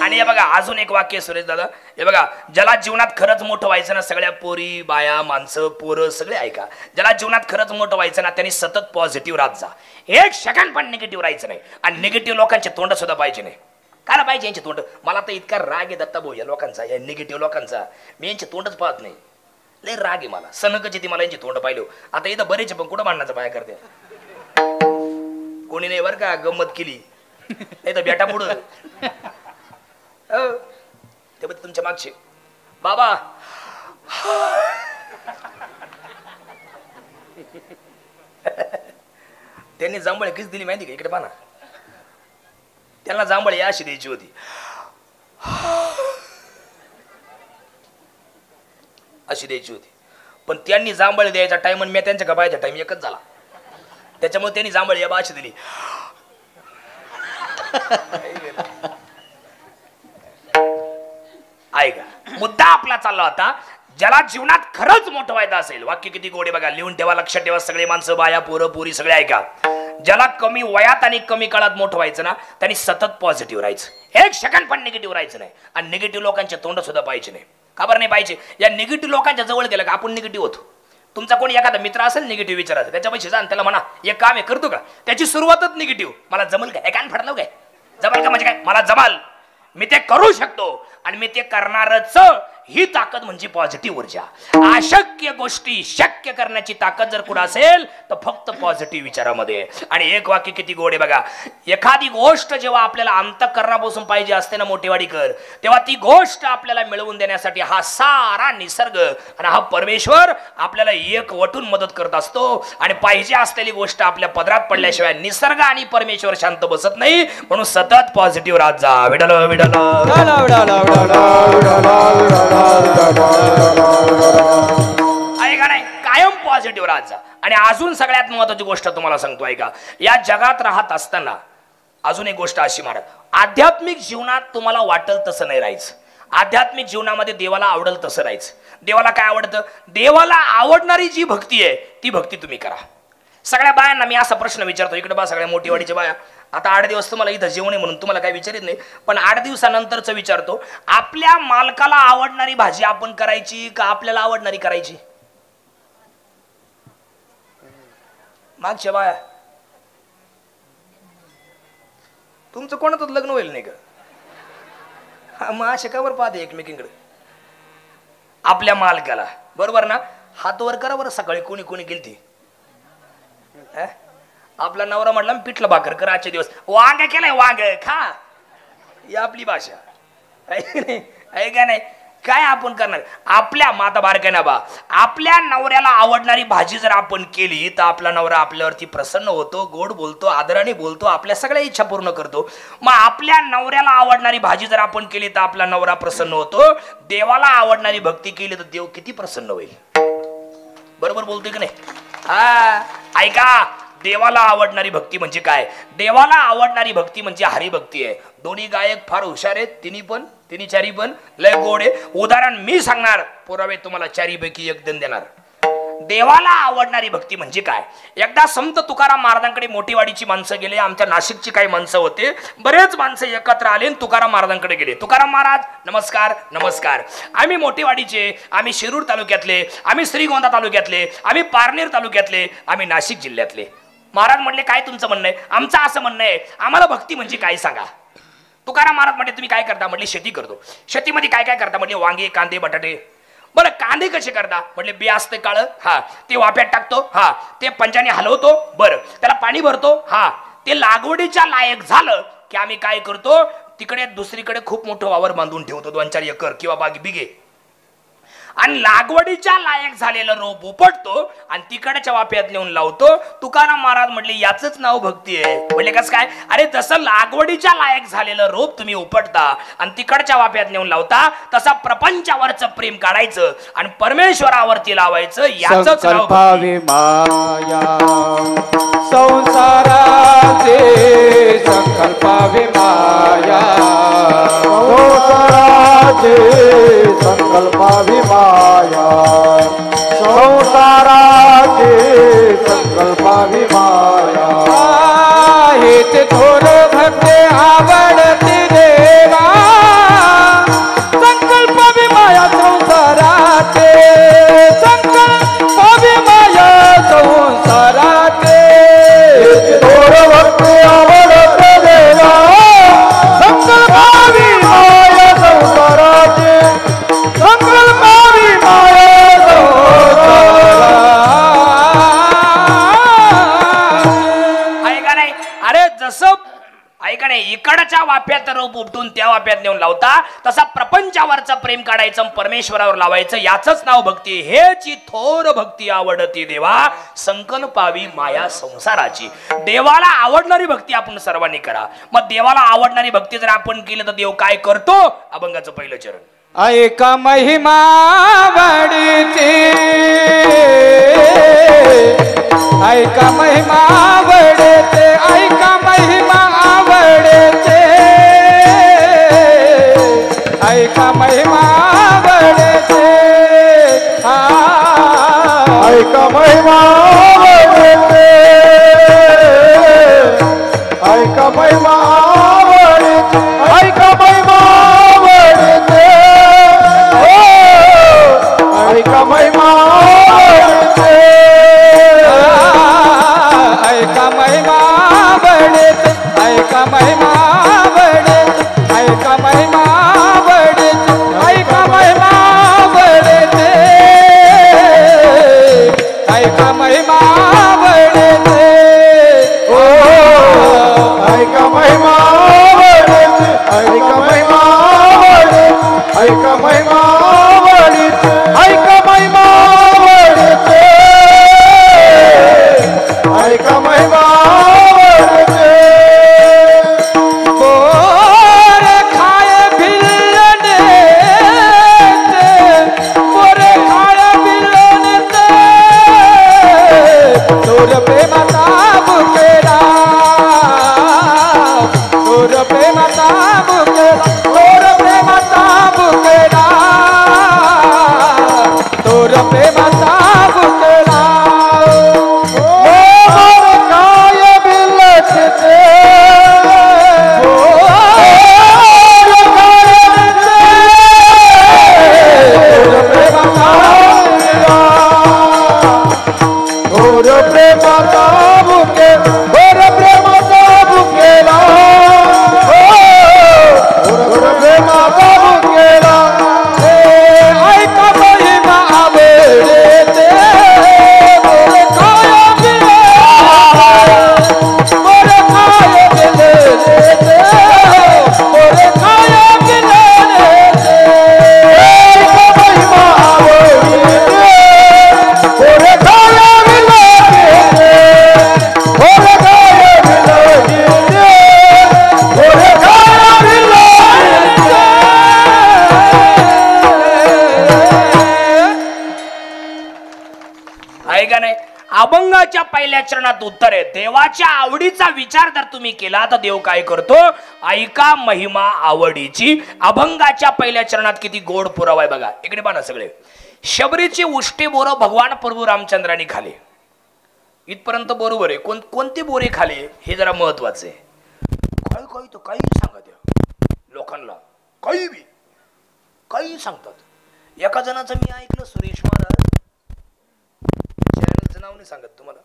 आणि हे बघा अजून एक वाक्य सुरेश दादा, हे बघा ज्याला जीवनात खरंच मोठं व्हायचं ना, सगळ्या पोरी बाया माणसं पोरं सगळे ऐका, ज्याला जीवनात खरंच मोठं व्हायचं ना त्यांनी सतत पॉझिटिव्ह राहत जा. एक सेकंड पण निगेटिव्ह राहायचं नाही. आणि निगेटिव्ह लोकांचे तोंड सुद्धा पाहिजे नाही. काय पाहिजे यांचे तोंड? मला तर इतका राग आहे दत्ता भाऊ या लोकांचा, या निगेटिव्ह लोकांचा. मी यांचे तोंडच पाहत नाही, लय राग आहे मला. सनकच येते मला यांचे तोंड पाहिले. आता इथं बरेच पण कुठं भांडणाचं पाया करते, कोणी नाही बरं का, गंमत केली नाही तर बेटा पुढं ते बघ तुमच्या मागचे बाबा त्यांनी जांभळे किस दिली माहिती का? इकडे पाहा ना, त्यांना जांभळे अशी द्यायची होती, अशी द्यायची होती, पण त्यांनी जांभळे द्यायचा टाइम आणि मी त्यांच्या गबायचा टाइम एकच झाला. त्याच्यामुळे त्यांनी जांभळे या अशी दिली. ऐका मुद्दा आपला चालला होता, ज्याला जीवनात खरंच मोठं व्हायचं असेल, वाक्य किती गोडे बघा, लिहून ठेवा, लक्षात ठेवा, सगळे माणसं बाया पोरं पोरी सगळे ऐका. ज्याला कमी वयात आणि कमी काळात मोठं व्हायचं ना त्यांनी सतत पॉझिटिव्ह राहायचं, एक सेकंड पण निगेटिव्ह राहायचं नाही. आणि निगेटिव्ह लोकांचे तोंड सुद्धा पाहिजे नाही. का बरं नाही पाहिजे? या निगेटिव्ह लोकांच्या जवळ गेलं का आपण निगेटिव्ह होतो. तुमचा कोणी एखादा मित्र असेल निगेटिव्ह विचारायचं, त्याच्यापाशी जा त्याला म्हणा एक काम आहे करतो का, त्याची सुरुवातच निगेटिव्ह, मला जमल काय, कान फाडलं काय, जमल का म्हणजे काय, मला जमाल, मी ते करू शकतो आणि मी ते करणारच. ही ताकद म्हणजे पॉझिटिव्ह ऊर्जा. अशक्य गोष्टी शक्य करण्याची ताकद जर कुठं असेल तर फक्त पॉझिटिव्ह विचारामध्ये. आणि एक वाक्य किती गोड आहे बघा, एखादी गोष्ट जेव्हा आपल्याला अंतःकरणापासून पाहिजे असते ना मोठेवाडीकर, तेव्हा ती गोष्ट आपल्याला मिळवून देण्यासाठी हा सारा निसर्ग आणि हा परमेश्वर आपल्याला एक वटून मदत करत असतो. आणि पाहिजे असलेली गोष्ट आपल्या पदरात पडल्याशिवाय निसर्ग आणि परमेश्वर शांत बसत नाही. म्हणून सतत पॉझिटिव्ह राहत जा. विडल विडल ऐका नाही, कायम पॉझिटिव्ह राहत जा. आणि अजून सगळ्यात महत्वाची गोष्ट तुम्हाला सांगतो ऐका, या जगात राहत असताना अजून एक गोष्ट अशी मारत, आध्यात्मिक जीवनात तुम्हाला वाटेल तसं नाही राहायचं. आध्यात्मिक जीवनामध्ये देवाला आवडेल तसं राहायचं. देवाला काय आवडतं? देवाला आवडणारी जी भक्ती आहे ती भक्ती तुम्ही करा. सगळ्या बायांना मी असा प्रश्न विचारतो, इकडे बा सगळ्या मोठीवाडीच्या बाया, आता 8 दिवस तुम्हाला इथं जेवण आहे म्हणून तुम्हाला काही विचारित नाही, पण 8 दिवसानंतरच विचारतो, आपल्या मालकाला आवडणारी भाजी आपण करायची का आपल्याला आवडणारी करायची? मागच्या बाया, तुमचं कोणातच लग्न होईल नाही का? मग अशा कावर पाहते एकमेकींकडे. आपल्या मालकाला, बरोबर ना? हात वर करा बरं, सकाळी कोणी कोणी गेलती. आपला नवरा म्हटला पिठलं भाकर कर आजचे दिवस, वांग केलंय वांग खा, ही आपली भाषा आहे का नाही? काय आपण करणार? आपल्या माता बारकाय ना बा, आपल्या नवऱ्याला आवडणारी भाजी जर आपण केली तर आपला नवरा आपल्यावरती प्रसन्न होतो, गोड बोलतो, आदराने बोलतो, आपल्या सगळ्या इच्छा पूर्ण करतो. मग आपल्या नवऱ्याला आवडणारी भाजी जर आपण केली तर आपला नवरा प्रसन्न होतो. देवाला आवडणारी भक्ती केली तर देव किती प्रसन्न होईल. बरोबर बोलतोय की नाही? हा ऐका, देवाला आवडणारी भक्ती म्हणजे काय? देवाला आवडणारी भक्ती म्हणजे हरिभक्ती आहे. दोन्ही गायक फार हुशार आहेत, तिन्ही चारी पण लय गोड आहे. उदाहरण मी सांगणार, पुरावे तुम्हाला चारीपैकी एक देणार. देवाला आवडणारी भक्ती म्हणजे काय? एकदा संत तुकाराम महाराजांकडे मोठीवाडीची माणसं गेले, आमच्या नाशिकची काही माणसं होते, बरेच माणसं एकत्र आले आणि तुकाराम महाराजांकडे गेले. तुकाराम महाराज नमस्कार. नमस्कार. आम्ही मोठीवाडीचे, आम्ही शिरूर तालुक्यातले, आम्ही श्रीगोंदा तालुक्यातले, आम्ही पारनेर तालुक्यातले, आम्ही नाशिक जिल्ह्यातले. महाराज म्हणले काय तुमचं म्हणणं आहे? आमचं असं म्हणणं आहे, आम्हाला भक्ती म्हणजे काय सांगा. तुकाराम महाराज म्हटले तुम्ही काय करता? म्हटले शेती करतो. शेतीमध्ये काय काय करता? म्हटले वांगे कांदे बटाटे. बरं कांदे कसे करता? म्हटले बी असते काळ, हा ते वाफ्यात टाकतो, हा ते पंजाने हलवतो, बरं त्याला पाणी भरतो, हा ते लागवडीच्या लायक झालं की आम्ही काय करतो, तिकडे दुसरीकडे खूप मोठं वावर बांधून ठेवतो, 2-4 एकर किंवा बिघे. आणि लागवडीच्या लायक झालेलं रोप उपटतो आणि तिकडच्या वाफ्यात नेऊन लावतो. तुकाराम महाराज म्हटले याचंच नाव भक्ती आहे. म्हणजे कसं काय? अरे जसं लागवडीच्या लायक झालेलं रोप तुम्ही उपटता आणि तिकडच्या वाफ्यात नेऊन लावता, तसा प्रपंचावरचं प्रेम काढायचं आणि परमेश्वरावरती लावायचं, याचंच नाव भक्ती. माया संसाराचे संकल्पावे माया, संसाराचे संकल्पावी माया, संसाराचे संकल्पावी माया. हेच थोर भक्ते आवडते देवा, संकल्पावे माया संसाराचे, संकल्पावे माया संसाराचे. थोर भक्ती आवडते देवा, संकल्पावी माया संसाराचे, संकल्पावी माया ऐका नाही, अरे जसं ऐका नाही, इकडच्या वाफ्यात रोप उपटून त्या वाफ्यात नेऊन लावता, तसा प्रपंचावरचं प्रेम काढायचं परमेश्वरावर लावायचं, याचंच नाव भक्ती. हेची थोर भक्ती आवडती देवा, संकल्पावी माया संसाराची. देवाला आवडणारी भक्ती आपण सर्वांनी करा. मग देवाला आवडणारी भक्ती जर आपण केली तर देव काय करतो? अभंगाचं पहिलं चरण. ऐका महिमा वडीची, ऐका महिमा आवडते, ऐका महिमा आवडते, ऐका महिमा आवडते. ऐका महिमा आवडते, ऐका महिमा आवडते, ऐका महिमा आवडते, ऐका महिमा आवडते, ऐका महिमा आवडते, ऐका महिमा आवडते, ऐका महिमा आवडते, ऐका महिमा आवडते, ऐका महिमा आवडते. ओ ऐका महिमा आवडते, ऐका महिमा आवडते, ऐका महिमा आवडते, ऐका महिमा आवडते, ऐका महिमा आवडते. बोर खाय भिल्लने, बोर खाय भिल्लने, तोर प्रेमाचा बुकेला, तोर प्रेमाचा बुकेला, तोर प्रेमाचा बुकेला, तोर प्रेमाचा बुकेला. बोर काय बिलटते, बोर काय थोर प्रेमाचा बुके, थोर प्रेमाचा बुकेला, थोर प्रेमाचा बुकेला. ऐका महिमा आवडते, बोर खाय भिल्लने, बोर खाय भिल्लने, बोर खाय भिल्लने. ऐका महिमा आवडते, थोर काय बिलटते, थोर काय बिलटते, थोर काय बिलटते. आहे का नाही? अभंगाच्या पहिल्या चरणात उत्तर आहे. देवाच्या आवडीचा विचार जर तुम्ही केला तर देव काय करतो? ऐका महिमा आवडीची. अभंगाच्या पहिल्या चरणात किती गोड पुरावा आहे बघा. इकडे पहा ना सगळे. शबरीची उष्टी बोरं भगवान प्रभू रामचंद्रांनी खाली. इथपर्यंत बरोबर आहे. कोणती बोरे खाली हे जरा महत्वाचं आहे. काही तर काही सांगा द्या लोकांना, काही सांगतात. एका जणाचं मी ऐकलं, सुरेश महाराज, चॅनलचं नाव नाही सांगत तुम्हाला,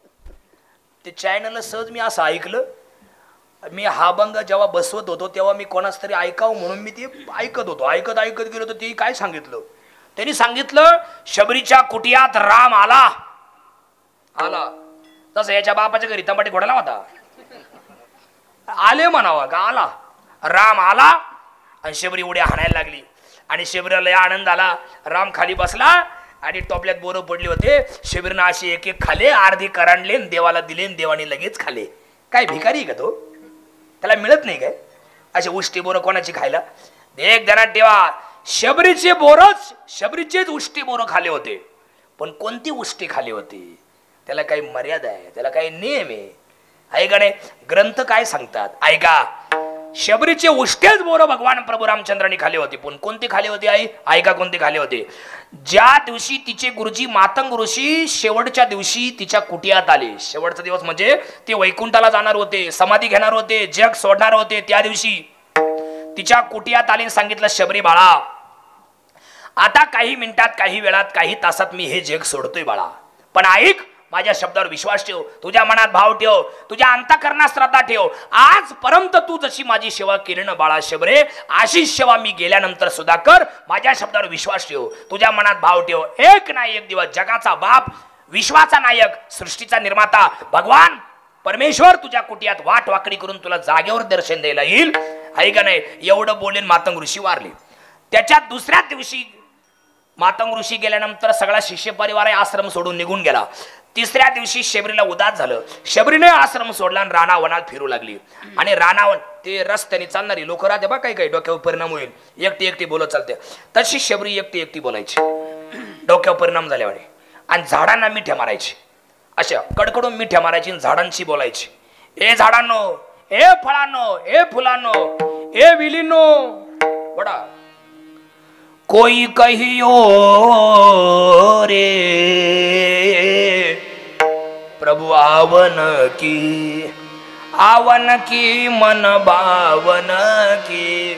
ते चॅनलला सहज मी असं ऐकलं. मी हा अभंग जेव्हा बसवत होतो तेव्हा मी कोणाच तरी ऐकावं म्हणून मी ते ऐकत होतो. ऐकत गेलो तर ते काय सांगितलं, त्यांनी सांगितलं शबरीच्या कुटियात राम आला. तसं याच्या बापाच्या घरी तंबाटी घोडाला होता, आले म्हणावा का आला. राम आला आणि शबरी उड्या हाणायला लागली. आणि शबरीला आनंद आला. राम खाली बसला आणि टोपल्यात बोरं पडले होते. शबरीनं अशी एक एक खाले, अर्धी करांडले, देवाला दिले, देवाने लगेच खाले. काय भिकारी का तो? त्याला मिळत नाही काय असे उष्टी बोरं कोणाची खायला? एक ध्यानात ठेवा, शबरीचे बोरच, शबरीचेच उष्टी बोरं खाले होते. पण कोणती उष्टी खाली होती? त्याला काही मर्यादा आहे, त्याला काही नियम आहे. ऐका नाही, ग्रंथ काय सांगतात ऐका. शबरीचे उष्टेच बोरं भगवान प्रभू रामचंद्रांनी खाली होती. पण कोणती खाली होती आई? ऐका कोणती खाली होती. ज्या दिवशी तिचे गुरुजी मातंग ऋषी शेवटच्या दिवशी तिच्या कुटियात आले. शेवटचा दिवस म्हणजे ते वैकुंठाला जाणार होते, समाधी घेणार होते, जग सोडणार होते. त्या दिवशी तिच्या कुटियात आले, सांगितलं शबरी बाळा, आता काही मिनिटात, काही वेळात, काही तासात मी हे जग सोडतोय बाळा. पण ऐक, माझ्या शब्दावर विश्वास ठेव, तुझ्या मनात भाव ठेव, तुझ्या अंतःकरणात श्रद्धा ठेव. आजपर्यंत तू जशी माझी सेवा केली ना बाळा शबरे, अशी सेवा मी गेल्यानंतर सुद्धा कर. माझ्या शब्दावर विश्वास ठेव, तुझ्या मनात भाव ठेव. एक नाही एक दिवस जगाचा बाप, विश्वाचा नायक, सृष्टीचा निर्माता भगवान परमेश्वर तुझ्या कुटियात वाट वाकडी करून तुला जागेवर दर्शन द्यायला येईल. ऐका नाही, एवढं बोलेन मातंग ऋषी वारले. त्याच्या दुसऱ्या दिवशी मातंग ऋषी गेल्यानंतर सगळा शिष्य परिवार आश्रम सोडून निघून गेला. तिसऱ्या दिवशी शबरीला उदास झालं. शबरीने आश्रम सोडला आणि रानावनात फिरू लागली. आणि रानावन ते रस्त्याने चालणारी लोक राहते बा, काही काही डोक्यावर परिणाम होईल, एकटी एकटी बोलत चालते. तशी शबरी एकटी एकटी बोलायची, डोक्यावर परिणाम झाल्यावर. आणि झाडांना मिठ्या मारायची, अशा कडकडून मिठ्या मारायची, झाडांशी बोलायची. ए झाडांनो, ए फळांनो, ए फुलांनो, ए विलींनो, बडा कोई कहियो रे प्रभु आवन की मन बावन की,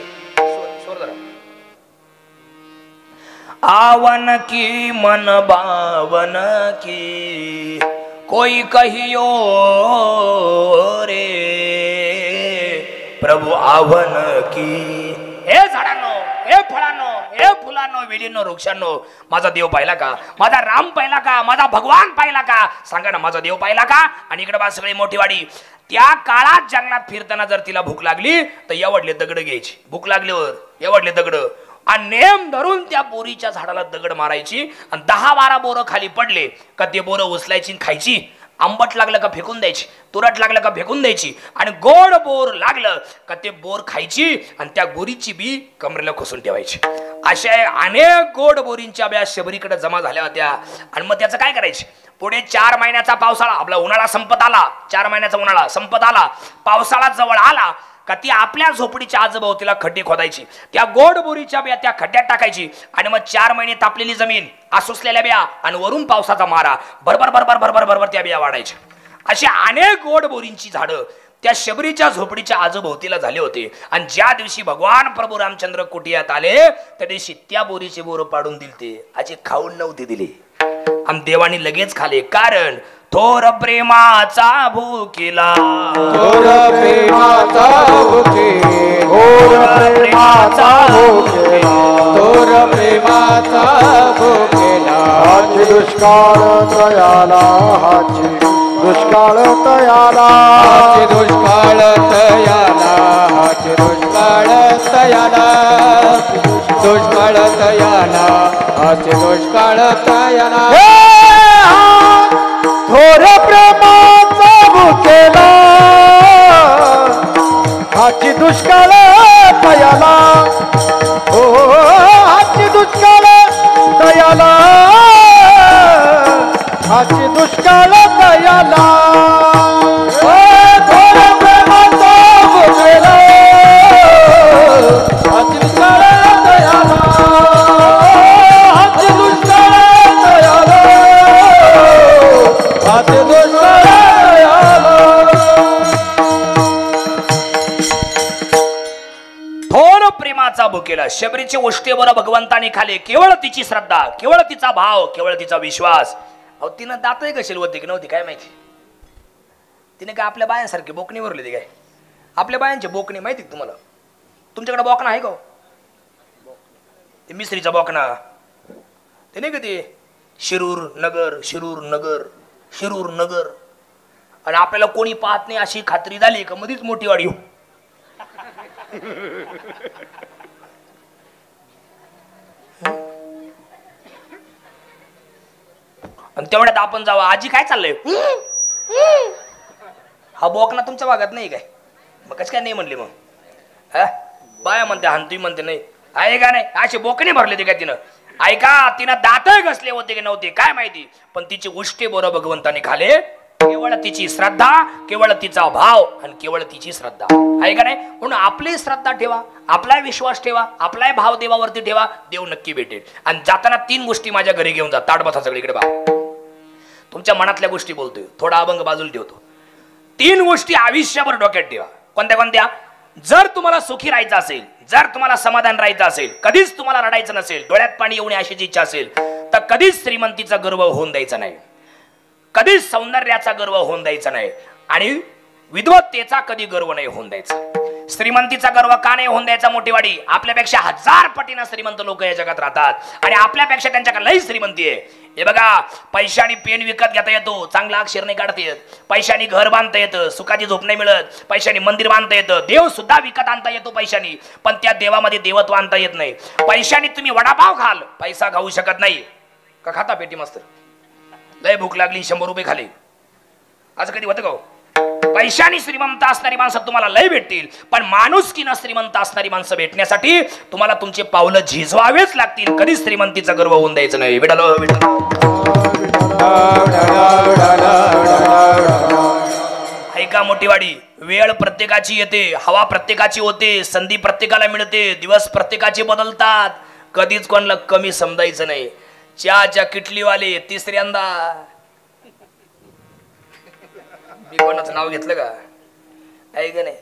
आवन की मन बावन की, कोई कहियो रे प्रभु आवन की. हे झाडांनो, हे फळांनो, हे फुलांनो, वेलींनो, वृक्षांनो, माझा देव पाहिला का? माझा राम पाहिला का? माझा भगवान पाहिला का? सांगा ना, माझा देव पाहिला का? आणि इकडे बा सगळी मोठी वाडी. त्या काळात जंगलात फिरताना जर तिला भूक लागली तर एवढले दगड घ्यायची. भूक लागल्यावर एवढले दगड आणि नेम धरून त्या बोरीच्या झाडाला दगड मारायची. आणि 10-12 बोरं खाली पडले का ते बोरं उचलायची खायची. आंबट लागलं का फेकून द्यायची, तुरट लागलं का फेकून द्यायची. आणि गोड बोर लागलं का ते बोर खायची आणि त्या बोरीची बी कमरेला खोसून ठेवायची. अशा अनेक गोड बोरींच्या ब्या शबरीकडे जमा झाल्या होत्या. आणि मग त्याचं काय करायचे? पुढे 4 महिन्याचा पावसाळा, आपला उन्हाळा संपत आला, 4 महिन्याचा उन्हाळा संपत आला, पावसाळा जवळ आला का ती आपल्या झोपडीच्या आजूबाजूला खड्डे खोदायची, त्या गोड बोरीच्या बिया त्या खड्ड्यात टाकायची. आणि मग 4 महिने तापलेली जमीन, आसुसलेल्या बिया आणि वरून पावसाचा मारा, भरभर भरभर भरभर भरभर त्या बिया वाढायच्या. अशी अनेक गोड बोरींची झाडं त्या शबरीच्या झोपडीच्या आजूभोवतीला झाले होते. आणि ज्या दिवशी भगवान प्रभू रामचंद्र कुटियात आले त्या दिवशी त्या बोरीचे बोरं पाडून दिलते, असे खाऊन नव्हते दिले. आणि देवानी लगेच खाले, कारण थोर प्रेमाचा भूकेला, थोर प्रेमाचा भूकेला, थोर प्रेमाचा भूकेला, थोर प्रेमाचा भूकेला. हाची दुष्काळ तयाला, हाची दुष्काळ तयाला, हाची दुष्काळ तयाला, हाची दुष्काळ तयाला, दुष्काळ तयाला, हाची दुष्काळ तयाला. थोर प्रेमाचा भूकेला, हाची दुष्काळ तयाला, हो हाची दुष्काळ तयाला, हाची दुष्काळ तयाला. थोर प्रेमाचा भूकेला, हाची दुष्काळ तयाला, हाची दुष्काळ तयाला, हाची दुष्काळ तयाला. थोर प्रेमाचा भुकेला. शबरीचे उष्टेवर भगवंताने खाले, केवळ तिची श्रद्धा, केवळ तिचा भाव, केवळ तिचा विश्वास. अहो तिनं दातही कशी होती की नव्हती काय माहिती. तिने काय आपल्या बायांसारखी बोकणी वरली ती काय? आपल्या बायांची बोकणी माहिती तुम्हाला? तुमच्याकडे बोकणा आहे का? ते मिस्त्रीचा बोकणा ते नाही का, ते शिरूर नगर, शिरूर नगर, शिरूर नगर. आणि आपल्याला कोणी पाहत नाही अशी खात्री झाली का मधीच मोठी वाडी. आणि तेवढ्यात आपण जावं, आजी काय चाललंय? हा बोकना तुमच्या भागात नाही काय? मग कसं काय नाही म्हणली मग? हा बाया म्हणते हानतुई म्हणते नाही, आहे का नाही? असे बोकणे भरले ते काय तिनं? ऐका, तिनं दात घसले होते की नव्हते काय माहिती, पण तिची उष्टे बोरं भगवंताने खाले. केवळ तिची श्रद्धा, केवळ तिचा भाव आणि केवळ तिची श्रद्धा, आहे का नाही? म्हणून आपली श्रद्धा ठेवा, आपला विश्वास ठेवा, आपला भाव देवावरती ठेवा, देव नक्की भेटेल. आणि जाताना 3 गोष्टी माझ्या घरी घेऊन जा. ताट बसा सगळीकडे बा. तुमच्या मनातल्या गोष्टी बोलतोय, थोडा अभंग बाजूला ठेवतो. 3 गोष्टी आयुष्यभर डोक्यात ठेवा. कोणत्या कोणत्या? जर तुम्हाला सुखी राहायचं असेल, जर तुम्हाला समाधान राहायचं असेल, कधीच तुम्हाला रडायचं नसेल, डोळ्यात पाणी येऊन अशी इच्छा असेल, तर कधीच श्रीमंतीचा गर्व होऊन द्यायचा नाही, कधीच सौंदर्याचा गर्व होऊन द्यायचा नाही, आणि विद्वत्तेचा कधी गर्व नाही होऊन द्यायचा. श्रीमंतीचा गर्व का नाही होऊन द्यायचा? मोठीवाडी आपल्यापेक्षा 1000 पटीनं श्रीमंत लोक या जगात राहतात, आणि आपल्यापेक्षा त्यांच्याकडे लई श्रीमंती आहे. हे बघा, पैशाने पेन विकत घेता येतो, चांगला अक्षर नाही काढता येत. पैशाने घर बांधता येतं, सुखाची झोप नाही मिळत. पैशाने मंदिर बांधता येतं, देव सुद्धा विकत आणता येतो पैशाने, पण त्या देवामध्ये देवत्व आणता येत नाही. पैशाने तुम्ही वडापाव खाल, पैसा खाऊ शकत नाही. का खाता पेटी मास्तर? लय भूक लागली, 100 रुपये खाले, असं कधी होतं का? पैशाने श्रीमंत असणारी माणसं तुम्हाला लय भेटतील, पण माणुसकीनं श्रीमंत असणारी माणसं भेटण्यासाठी तुम्हाला तुमचे पावलं झिजवावेच लागतील. कधी श्रीमंतीचा गर्व होऊन द्यायचं नाही. ऐका मोठीवाडी, वेळ प्रत्येकाची येते, हवा प्रत्येकाची होते, संधी प्रत्येकाला मिळते, दिवस प्रत्येकाचे बदलतात. कधीच कोणाला कमी समजायचं नाही. चहाच्या किटलीवाले तिसऱ्यांदा, मी कोणाचं नाव घेतलं का? ऐक नाही.